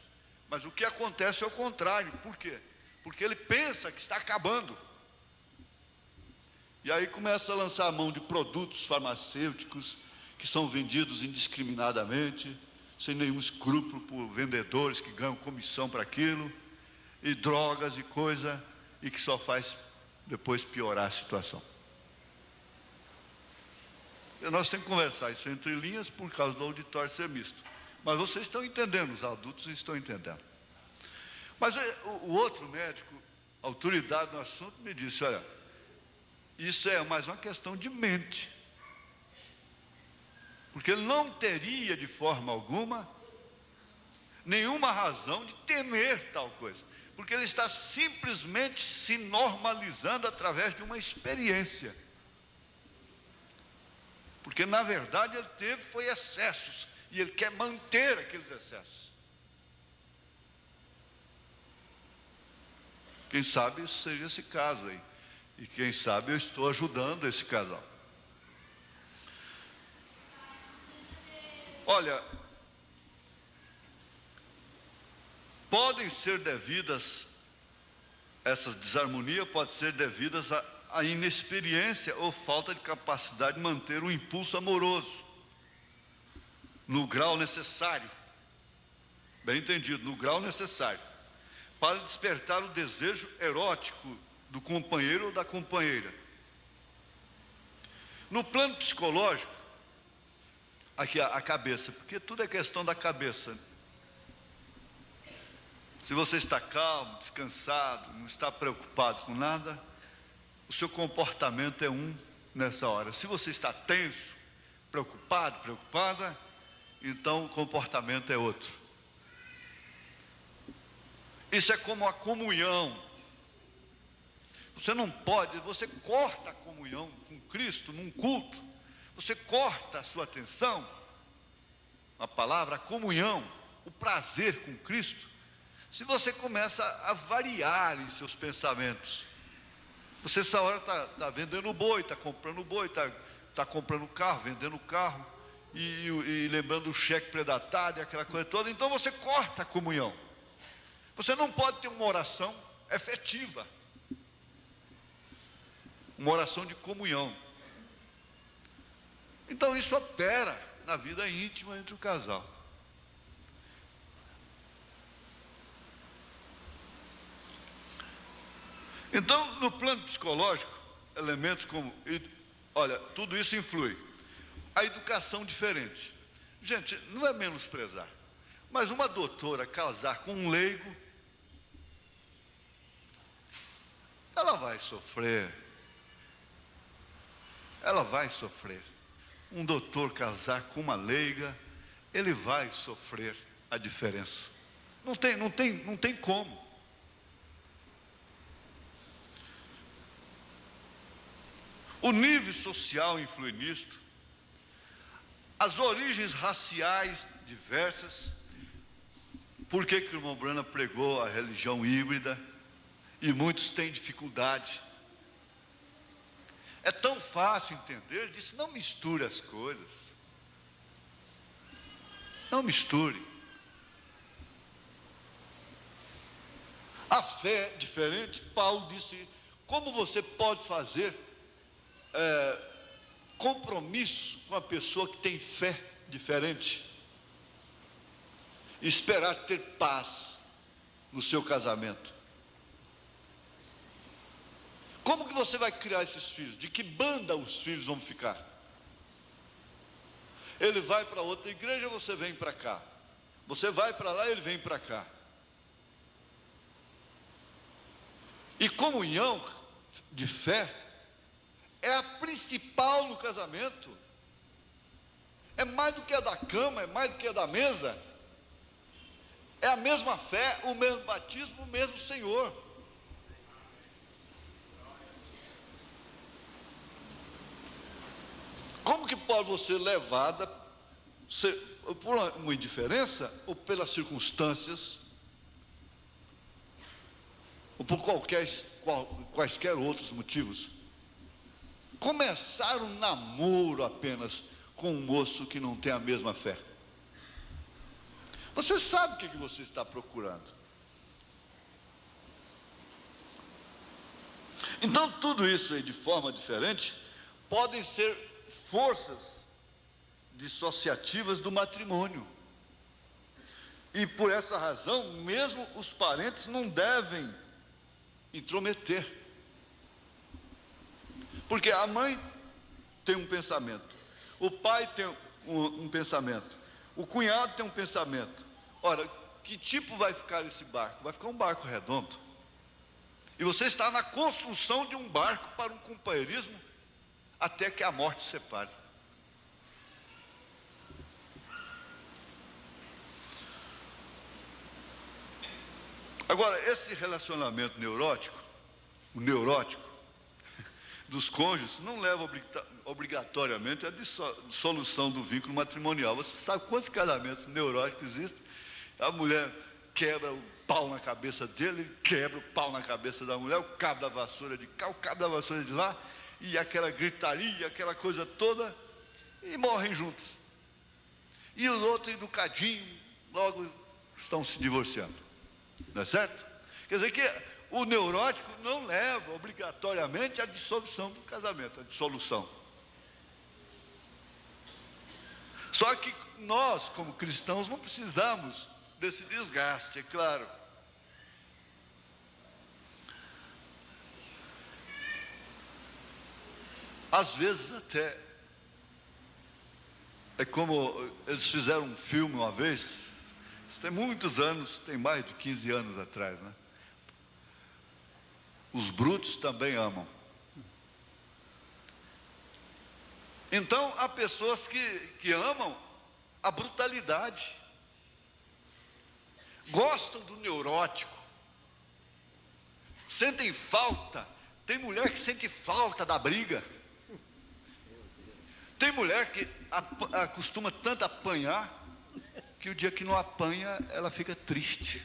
Mas o que acontece é o contrário. Por quê? Porque ele pensa que está acabando. E aí começa a lançar a mão de produtos farmacêuticos que são vendidos indiscriminadamente, sem nenhum escrúpulo por vendedores que ganham comissão para aquilo, e drogas e coisa, e que só faz depois piorar a situação. E nós temos que conversar isso entre linhas por causa do auditório ser misto. Mas vocês estão entendendo, os adultos estão entendendo. Mas o outro médico, autoridade no assunto, me disse, olha, isso é mais uma questão de mente. Porque ele não teria de forma alguma nenhuma razão de temer tal coisa. Porque ele está simplesmente se normalizando através de uma experiência. Porque na verdade ele teve foi excessos. E ele quer manter aqueles excessos. Quem sabe isso seja esse caso aí. E quem sabe eu estou ajudando esse casal. Olha, podem ser devidas, essas desarmonias podem ser devidas à inexperiência ou falta de capacidade de manter um impulso amoroso no grau necessário, bem entendido, no grau necessário, para despertar o desejo erótico do companheiro ou da companheira. No plano psicológico, aqui a cabeça, porque tudo é questão da cabeça. Se você está calmo, descansado, não está preocupado com nada, o seu comportamento é um nessa hora. Se você está tenso, preocupado, preocupada, então o comportamento é outro. Isso é como a comunhão. Você não pode, você corta a comunhão com Cristo num culto, você corta a sua atenção, a palavra, a comunhão, o prazer com Cristo, se você começa a variar em seus pensamentos. Você essa hora está vendendo boi, está comprando boi, está comprando carro, vendendo carro, e lembrando o cheque predatário, aquela coisa toda. Então você corta a comunhão. Você não pode ter uma oração efetiva, uma oração de comunhão. Então isso opera na vida íntima entre o casal. Então, no plano psicológico, elementos como, olha, tudo isso influi. A educação diferente. Gente, não é menosprezar, mas uma doutora casar com um leigo, ela vai sofrer. Ela vai sofrer. Um doutor casar com uma leiga, ele vai sofrer a diferença. Não tem como. O nível social influi nisto. As origens raciais diversas. Por que que o irmão Brana pregou a religião híbrida? E muitos têm dificuldade. É tão fácil entender, ele disse, não misture as coisas. Não misture. A fé é diferente. Paulo disse, como você pode fazer compromisso com a pessoa que tem fé diferente? E esperar ter paz no seu casamento. Como que você vai criar esses filhos? De que banda os filhos vão ficar? Ele vai para outra igreja, você vem para cá. Você vai para lá, ele vem para cá. E comunhão de fé é a principal no casamento. É mais do que a da cama, é mais do que a da mesa. É a mesma fé, o mesmo batismo, o mesmo Senhor. Como que pode você levada por uma indiferença ou pelas circunstâncias ou por quaisquer outros motivos, começar um namoro apenas com um moço que não tem a mesma fé. Você sabe o que você está procurando. Então, tudo isso aí, de forma diferente, podem ser forças dissociativas do matrimônio. E por essa razão, mesmo os parentes não devem intrometer. Porque a mãe tem um pensamento, o pai tem um pensamento, o cunhado tem um pensamento. Ora, que tipo vai ficar esse barco? Vai ficar um barco redondo. E você está na construção de um barco para um companheirismo até que a morte separe. Agora, esse relacionamento neurótico, o neurótico dos cônjuges, não leva obrigatoriamente à dissolução do vínculo matrimonial. Você sabe quantos casamentos neuróticos existem? A mulher quebra o pau na cabeça dele, ele quebra o pau na cabeça da mulher, o cabo da vassoura de cá, o cabo da vassoura de lá, e aquela gritaria, aquela coisa toda, e morrem juntos. E os outros, educadinhos, logo estão se divorciando. Não é certo? Quer dizer que o neurótico não leva obrigatoriamente à dissolução do casamento, à dissolução. Só que nós, como cristãos, não precisamos desse desgaste, é claro. Às vezes até, é como eles fizeram um filme uma vez, isso tem muitos anos, tem mais de 15 anos atrás, né? Os brutos também amam. Então, há pessoas que amam a brutalidade, gostam do neurótico, sentem falta. Tem mulher que sente falta da briga. Tem mulher que acostuma tanto apanhar, que o dia que não apanha, ela fica triste.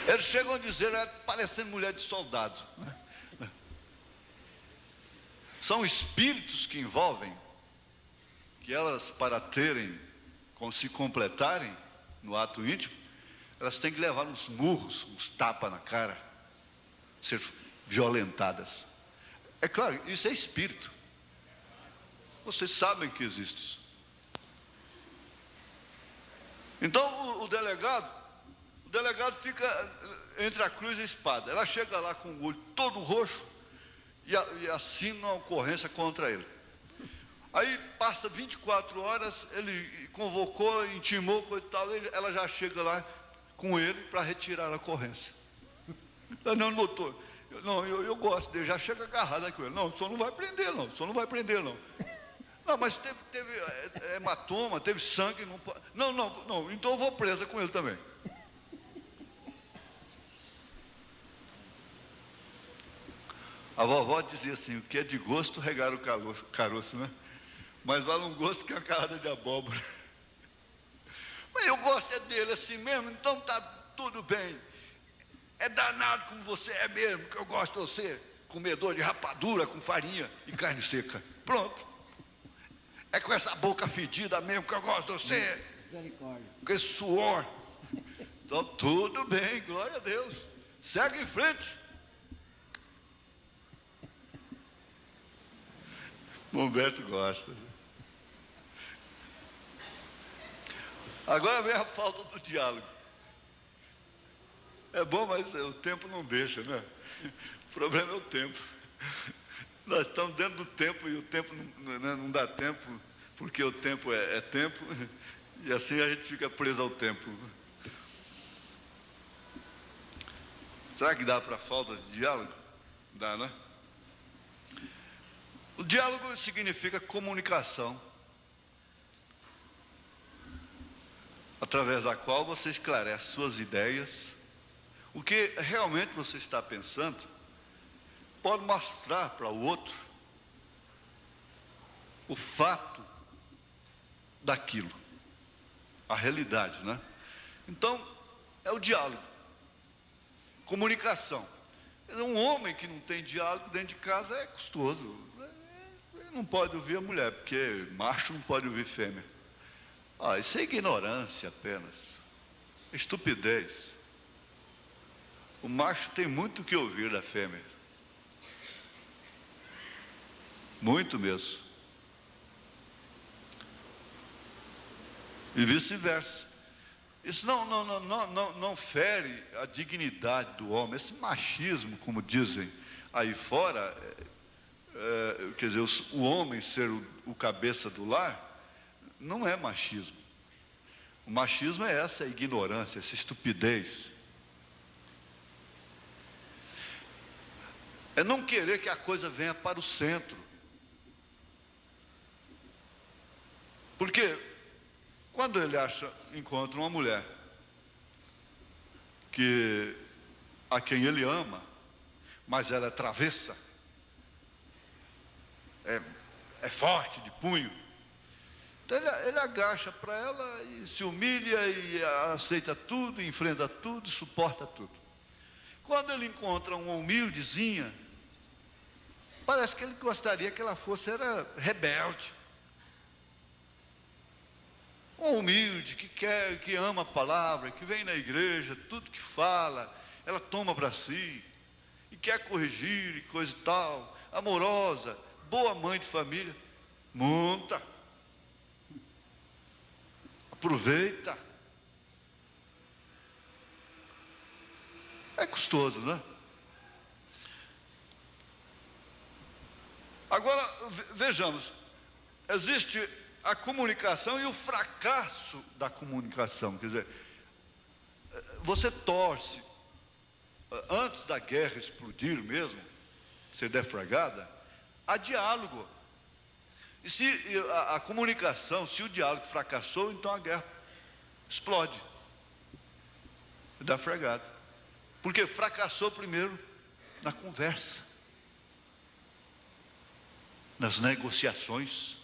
Eles chegam a dizer, parecendo mulher de soldado, né? São espíritos que envolvem, que elas, para se completarem no ato íntimo, elas têm que levar uns murros, uns tapas na cara, ser violentadas. É claro, isso é espírito. Vocês sabem que existe isso. Então o delegado fica entre a cruz e a espada. Ela chega lá com o olho todo roxo e assina uma ocorrência contra ele. Aí passa 24 horas, ele convocou, intimou, coisa e tal, ela já chega lá com ele para retirar a ocorrência. Não, doutor, eu gosto dele, já chega agarrado com ele. Não, o senhor não vai prender não, o senhor não vai prender não. Não, mas teve hematoma, teve sangue, não pode. Não, então eu vou presa com ele também. A vovó dizia assim, o que é de gosto regar o caroço, né? Mas vale um gosto que a carada de abóbora. Mas eu gosto dele assim mesmo, então tá tudo bem. É danado como você é mesmo, que eu gosto de você, comedor de rapadura com farinha e carne seca. Pronto. É com essa boca fedida mesmo que eu gosto de você. Com esse suor. Então tudo bem, glória a Deus. Segue em frente. Humberto gosta. Agora vem a falta do diálogo. É bom, mas o tempo não deixa, né? O problema é o tempo. Nós estamos dentro do tempo e o tempo não dá tempo, porque o tempo é tempo, e assim a gente fica preso ao tempo. Será que dá para a falta de diálogo? Dá, né? O diálogo significa comunicação, através da qual você esclarece suas ideias, o que realmente você está pensando, pode mostrar para o outro o fato daquilo, a realidade, né? Então, é o diálogo, comunicação. Um homem que não tem diálogo dentro de casa é custoso. Ele não pode ouvir a mulher, porque macho não pode ouvir fêmea. Isso é ignorância apenas, estupidez. O macho tem muito o que ouvir da fêmea, muito mesmo. E vice-versa. Isso não fere a dignidade do homem. Esse machismo, como dizem aí fora, quer dizer, o homem ser o cabeça do lar, não é machismo. O machismo é essa ignorância, essa estupidez. É não querer que a coisa venha para o centro. Porque quando ele encontra uma mulher a quem ele ama, mas ela é travessa, é forte de punho, então ele agacha para ela e se humilha e aceita tudo, enfrenta tudo, suporta tudo. Quando ele encontra uma humildezinha, parece que ele gostaria que ela era rebelde. Um humilde, que ama a palavra, que vem na igreja, tudo que fala, ela toma para si, e quer corrigir e coisa e tal, amorosa, boa mãe de família, monta, aproveita. É custoso, não é? Agora, vejamos, existe a comunicação e o fracasso da comunicação. Quer dizer, você torce, antes da guerra explodir mesmo, ser deflagrada, há diálogo. E se a comunicação, se o diálogo fracassou, então a guerra explode, deflagrada. Porque fracassou primeiro na conversa, nas negociações.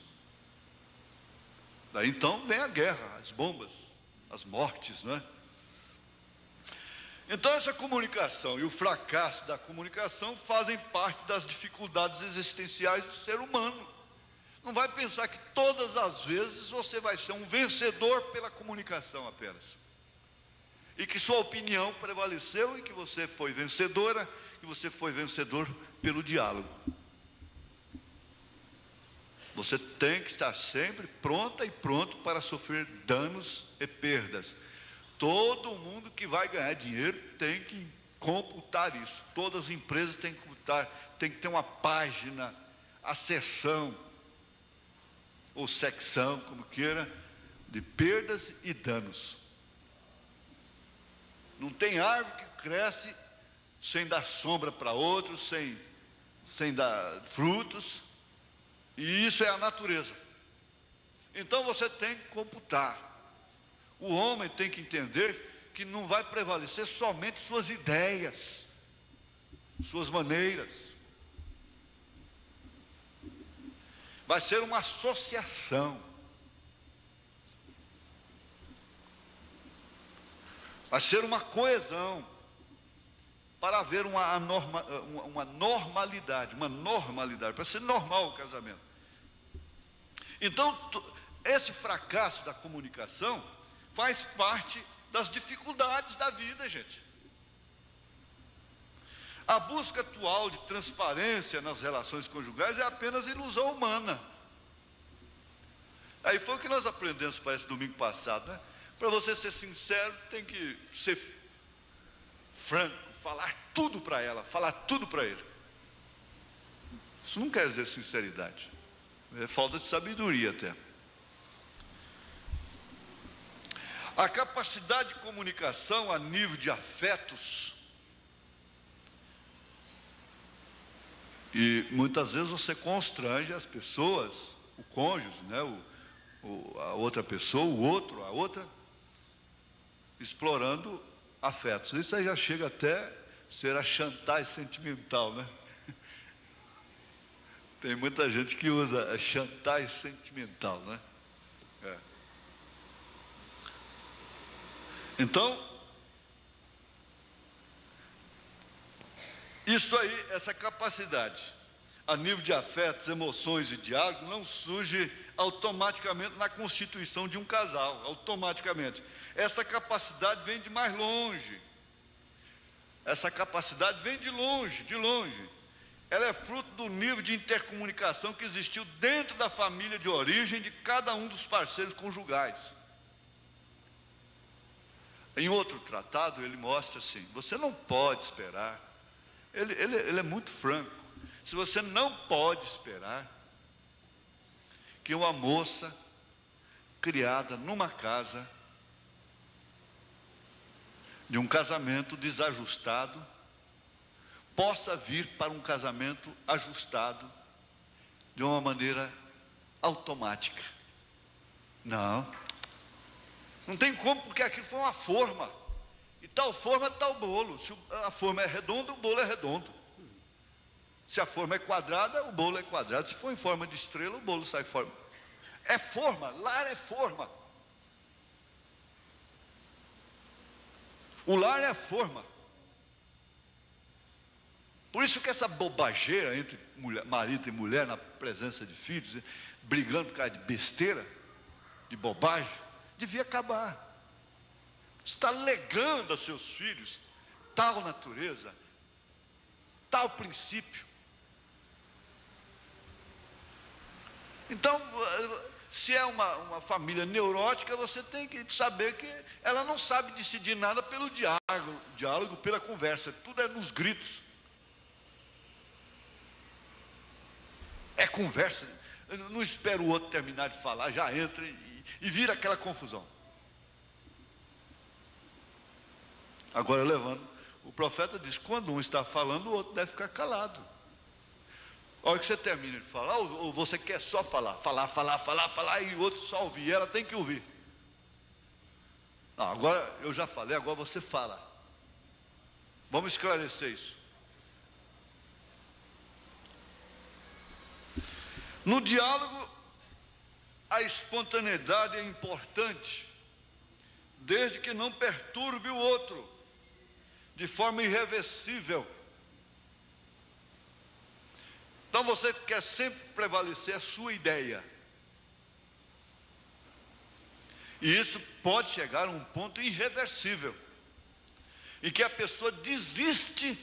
Daí então vem a guerra, as bombas, as mortes, não é? Então essa comunicação e o fracasso da comunicação fazem parte das dificuldades existenciais do ser humano. Não vai pensar que todas as vezes você vai ser um vencedor pela comunicação apenas. E que sua opinião prevaleceu e que você foi vencedora, que você foi vencedor pelo diálogo. Você tem que estar sempre pronta e pronto para sofrer danos e perdas. Todo mundo que vai ganhar dinheiro tem que computar isso. Todas as empresas têm que computar, tem que ter uma página, a seção, ou secção, como queira, de perdas e danos. Não tem árvore que cresce sem dar sombra para outros, sem dar frutos. E isso é a natureza. Então você tem que computar. O homem tem que entender que não vai prevalecer somente suas ideias, suas maneiras. Vai ser uma associação. Vai ser uma coesão. Para haver uma normalidade, para ser normal o casamento. Então, esse fracasso da comunicação faz parte das dificuldades da vida, gente. A busca atual de transparência nas relações conjugais é apenas ilusão humana. Aí foi o que nós aprendemos, parece, domingo passado, né? Para você ser sincero, tem que ser franco, falar tudo para ela, falar tudo para ele. Isso não quer dizer sinceridade, é falta de sabedoria até. A capacidade de comunicação a nível de afetos, e muitas vezes você constrange as pessoas, o cônjuge, né, a outra pessoa, o outro, a outra, explorando afetos. Isso aí já chega até ser a chantagem sentimental, né? Tem muita gente que usa a chantagem sentimental, né? Então, isso aí, essa capacidade, a nível de afetos, emoções e diálogo, não surge automaticamente na constituição de um casal, automaticamente. Essa capacidade vem de mais longe. Essa capacidade vem de longe, de longe. Ela é fruto do nível de intercomunicação que existiu dentro da família de origem de cada um dos parceiros conjugais. Em outro tratado, ele mostra assim, você não pode esperar, ele é muito franco, se você não pode esperar que uma moça criada numa casa, de um casamento desajustado, possa vir para um casamento ajustado de uma maneira automática. Não tem como, porque aquilo foi uma forma, e tal forma, tal bolo. Se a forma é redonda, o bolo é redondo. Se a forma é quadrada, o bolo é quadrado. Se for em forma de estrela, o bolo sai forma. É forma, lar é forma. O lar é forma. Por isso que essa bobageira entre marido e mulher na presença de filhos, brigando por causa de besteira, de bobagem, devia acabar. Você está legando a seus filhos tal natureza, tal princípio. Então, se é uma família neurótica, você tem que saber que ela não sabe decidir nada pelo diálogo, pela conversa, tudo é nos gritos. É conversa, eu não espero o outro terminar de falar, já entra e vira aquela confusão. Agora levando, o profeta diz, quando um está falando, o outro deve ficar calado. A hora que você termina de falar, ou você quer só falar, e o outro só ouvir, e ela tem que ouvir. Não, agora eu já falei, agora você fala. Vamos esclarecer isso. No diálogo, a espontaneidade é importante, desde que não perturbe o outro, de forma irreversível. Então você quer sempre prevalecer a sua ideia. E isso pode chegar a um ponto irreversível, em que a pessoa desiste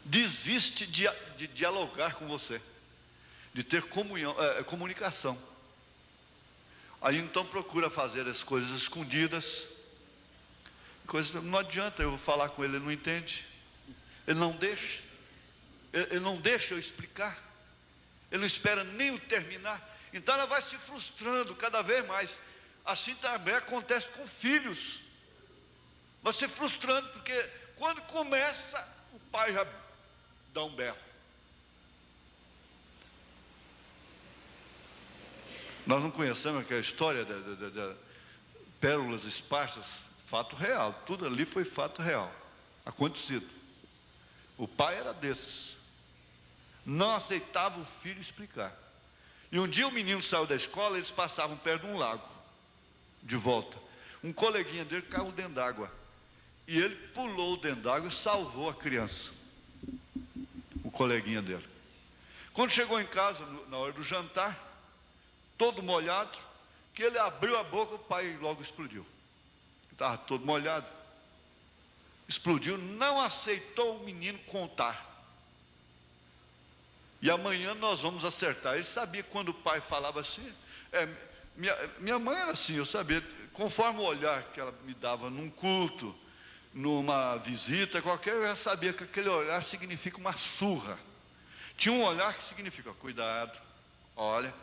de dialogar com você, de ter comunicação. Aí então procura fazer as coisas escondidas. Não adianta, eu vou falar com ele, ele não entende. Ele não deixa. Ele não deixa eu explicar. Ele não espera nem eu terminar. Então ela vai se frustrando cada vez mais. Assim também acontece com filhos. Vai se frustrando, porque quando começa, o pai já dá um berro. Nós não conhecemos aquela história de pérolas esparsas, fato real, tudo ali foi fato real, acontecido. O pai era desses, não aceitava o filho explicar. E um dia o menino saiu da escola, eles passavam perto de um lago, de volta. Um coleguinha dele caiu dentro d'água, e ele pulou dentro d'água e salvou a criança, o coleguinha dele. Quando chegou em casa, na hora do jantar, todo molhado, que ele abriu a boca, o pai logo explodiu. Estava todo molhado, explodiu, não aceitou o menino contar. E amanhã nós vamos acertar. Ele sabia que quando o pai falava assim, minha mãe era assim, eu sabia, conforme o olhar que ela me dava num culto, numa visita qualquer, eu já sabia que aquele olhar significa uma surra. Tinha um olhar que significa, cuidado, olha.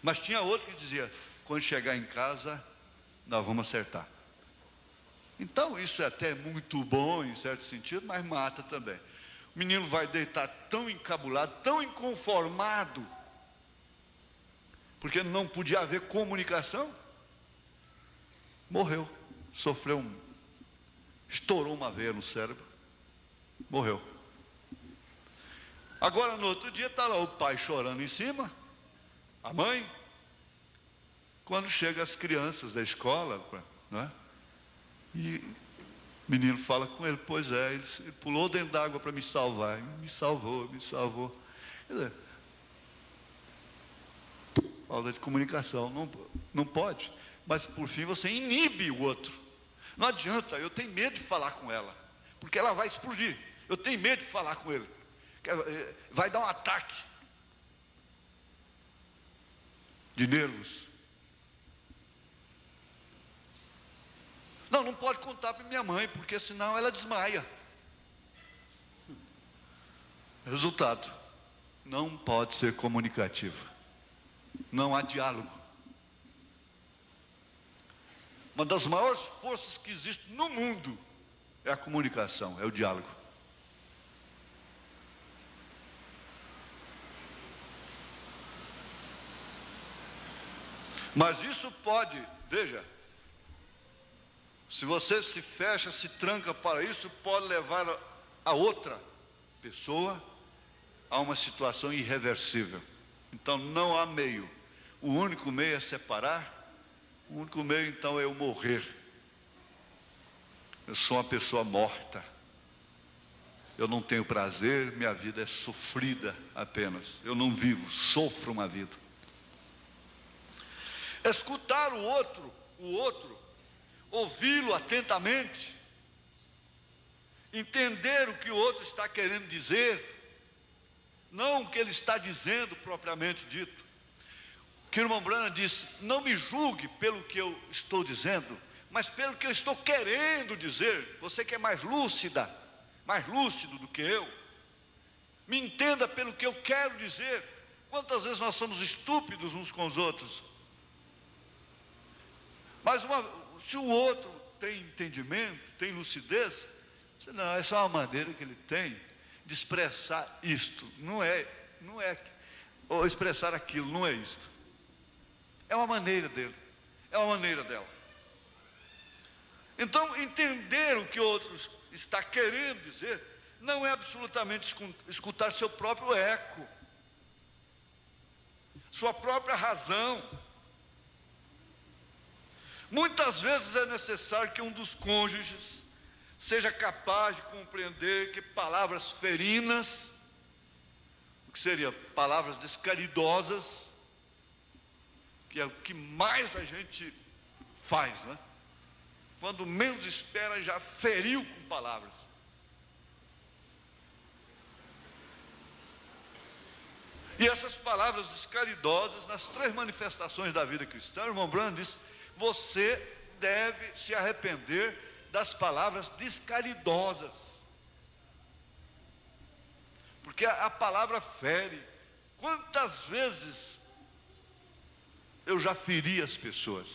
Mas tinha outro que dizia, quando chegar em casa, nós vamos acertar. Então isso é até muito bom em certo sentido, mas mata também. O menino vai deitar tão encabulado, tão inconformado, porque não podia haver comunicação. Morreu, estourou uma veia no cérebro, morreu. Agora no outro dia está lá o pai chorando em cima, a mãe. Quando chegam as crianças da escola, né? E o menino fala com ele, pois é, ele pulou dentro d'água para me salvar, me salvou. Quer dizer, falta de comunicação, não pode, mas por fim você inibe o outro. Não adianta, eu tenho medo de falar com ela, porque ela vai explodir. Eu tenho medo de falar com ele, vai dar um ataque de nervos. Não pode contar para minha mãe, porque senão ela desmaia. Resultado, não pode ser comunicativo. Não há diálogo. Uma das maiores forças que existe no mundo é a comunicação, é o diálogo. Mas isso pode, veja, se você se fecha, se tranca para isso, pode levar a outra pessoa a uma situação irreversível. Então não há meio. O único meio é separar. O único meio então é eu morrer. Eu sou uma pessoa morta. Eu não tenho prazer, minha vida é sofrida apenas. Eu não vivo, sofro uma vida. Escutar o outro, ouvi-lo atentamente, entender o que o outro está querendo dizer, não o que ele está dizendo propriamente dito. Que o irmão Branham disse, não me julgue pelo que eu estou dizendo, mas pelo que eu estou querendo dizer. Você que é mais lúcida, mais lúcido do que eu, me entenda pelo que eu quero dizer. Quantas vezes nós somos estúpidos uns com os outros? Mas se o outro tem entendimento, tem lucidez, não, essa é uma maneira que ele tem de expressar isto, não é, ou expressar aquilo, não é isto. É uma maneira dele, é uma maneira dela. Então, entender o que o outro está querendo dizer, não é absolutamente escutar seu próprio eco, sua própria razão. Muitas vezes é necessário que um dos cônjuges seja capaz de compreender que palavras ferinas, o que seria palavras descaridosas, que é o que mais a gente faz, né? Quando menos espera, já feriu com palavras. E essas palavras descaridosas, nas 3 manifestações da vida cristã, o irmão Branham diz, você deve se arrepender das palavras descaridosas. Porque a palavra fere. Quantas vezes eu já feri as pessoas?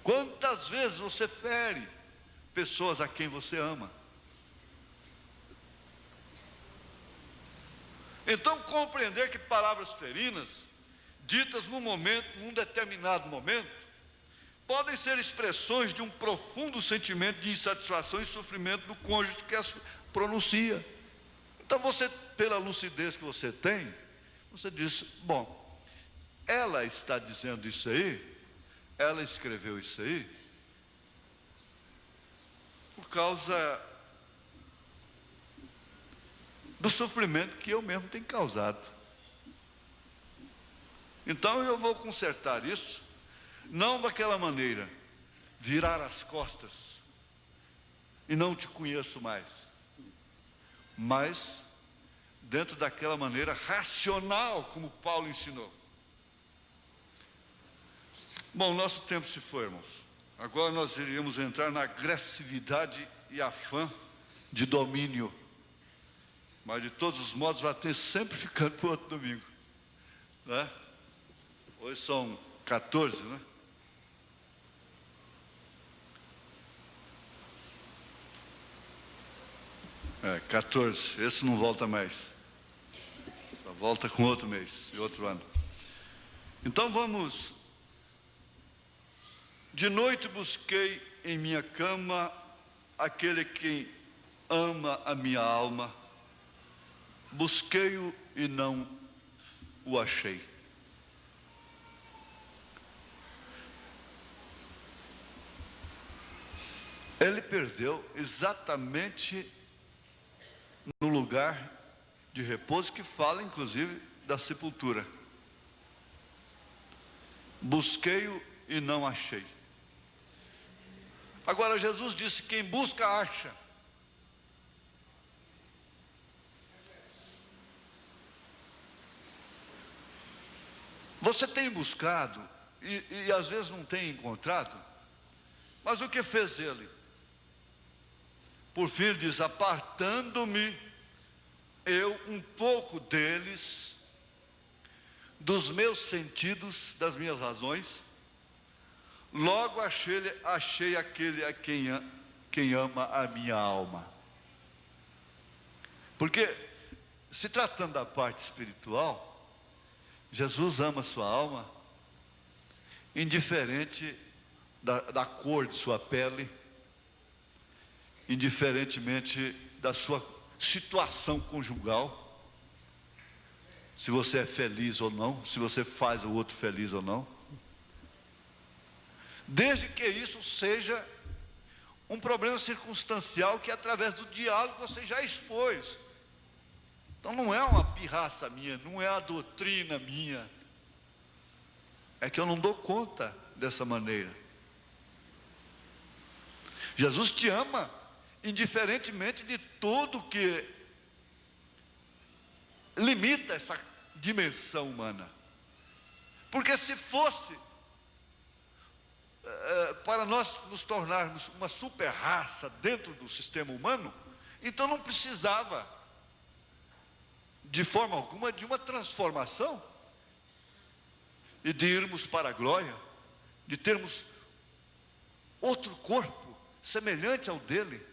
Quantas vezes você fere pessoas a quem você ama? Então, compreender que palavras ferinas, ditas num determinado momento, podem ser expressões de um profundo sentimento de insatisfação e sofrimento do cônjuge que as pronuncia. Então você, pela lucidez que você tem, você diz, bom, ela está dizendo isso aí, ela escreveu isso aí, por causa do sofrimento que eu mesmo tenho causado. Então eu vou consertar isso, não daquela maneira, virar as costas e não te conheço mais, mas dentro daquela maneira racional, como Paulo ensinou. Bom, nosso tempo se foi, irmãos. Agora nós iríamos entrar na agressividade e afã de domínio. Mas de todos os modos vai ter sempre ficando para o outro domingo, né? Hoje são 14, né? É, 14, esse não volta mais. Só volta com outro mês e outro ano. Então vamos. De noite busquei em minha cama aquele que ama a minha alma. Busquei-o e não o achei. Ele perdeu exatamente no lugar de repouso, que fala inclusive da sepultura. Busquei-o e não achei. Agora Jesus disse: quem busca, acha. Você tem buscado e às vezes não tem encontrado, mas o que fez ele? Por fim ele diz: apartando-me eu um pouco deles, dos meus sentidos, das minhas razões, logo achei aquele a quem ama a minha alma. Porque, se tratando da parte espiritual, Jesus ama a sua alma, indiferente da cor de sua pele, indiferentemente da sua situação conjugal, se você é feliz ou não, se você faz o outro feliz ou não, desde que isso seja um problema circunstancial que através do diálogo você já expôs. Então não é uma pirraça minha, não é a doutrina minha, é que eu não dou conta dessa maneira. Jesus te ama, indiferentemente de tudo que limita essa dimensão humana. Porque se fosse para nós nos tornarmos uma super raça dentro do sistema humano, então não precisava de forma alguma de uma transformação e de irmos para a glória, de termos outro corpo semelhante ao dele,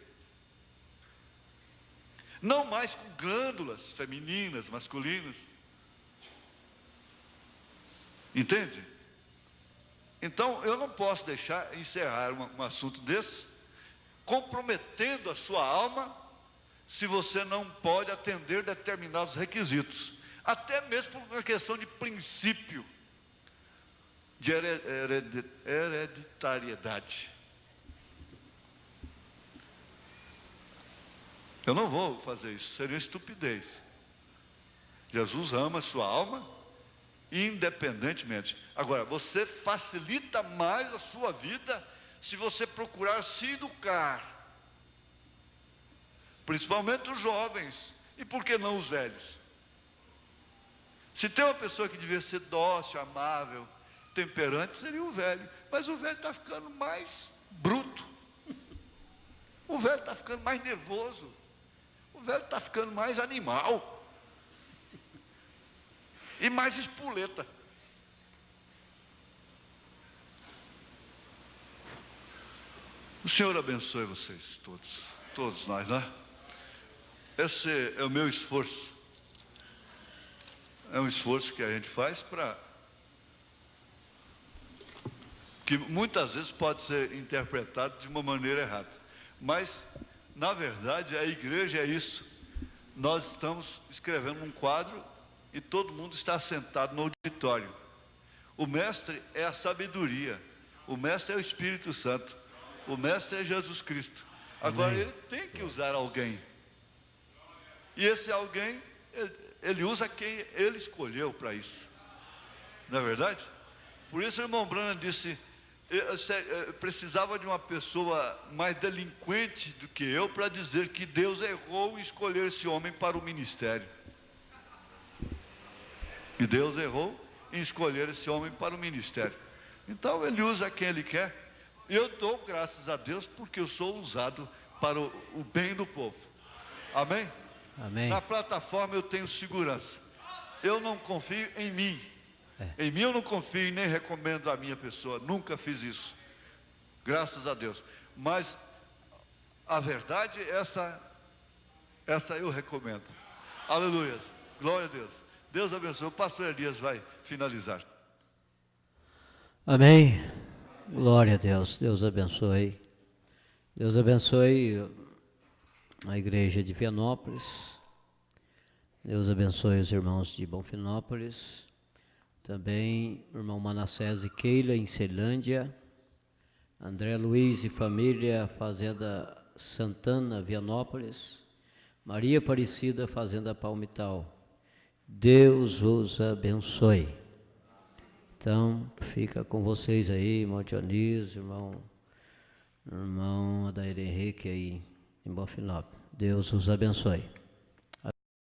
não mais com glândulas femininas, masculinas. Entende? Então eu não posso deixar encerrar um assunto desse comprometendo a sua alma, se você não pode atender determinados requisitos, até mesmo por uma questão de princípio de hereditariedade. Eu não vou fazer isso, seria estupidez. Jesus ama a sua alma independentemente. Agora, você facilita mais a sua vida se você procurar se educar, principalmente os jovens, e por que não os velhos? Se tem uma pessoa que devia ser dócil, amável, temperante, seria o velho, mas o velho está ficando mais bruto, o velho está ficando mais nervoso, o velho está ficando mais animal, e mais espoleta. O Senhor abençoe vocês todos nós, né? Esse é o meu esforço. É um esforço que a gente faz para que muitas vezes pode ser interpretado de uma maneira errada. Mas, na verdade, a igreja é isso. Nós estamos escrevendo um quadro e todo mundo está sentado no auditório. O mestre é a sabedoria. O mestre é o Espírito Santo. O mestre é Jesus Cristo. Agora, ele tem que usar alguém. E esse alguém, ele usa quem ele escolheu para isso. Não é verdade? Por isso o irmão Branham disse: eu precisava de uma pessoa mais delinquente do que eu para dizer que Deus errou em escolher esse homem para o ministério. E Deus errou em escolher esse homem para o ministério. Então ele usa quem ele quer. Eu dou graças a Deus porque eu sou usado para o bem do povo. Amém? Amém. Na plataforma eu tenho segurança. Eu não confio em mim. Em mim eu não confio e nem recomendo a minha pessoa. Nunca fiz isso. Graças a Deus. Mas a verdade, essa eu recomendo. Aleluia. Glória a Deus. Deus abençoe. O pastor Elias vai finalizar. Amém. Glória a Deus. Deus abençoe. Deus abençoe a igreja de Vianópolis. Deus abençoe os irmãos de Bonfinópolis. Também o irmão Manassés e Keila em Ceilândia. André Luiz e família, Fazenda Santana, Vianópolis. Maria Aparecida, Fazenda Palmital. Deus os abençoe. Então, fica com vocês aí, irmão Dionísio, irmão Adair Henrique aí, em Bonfinópolis. Deus os abençoe.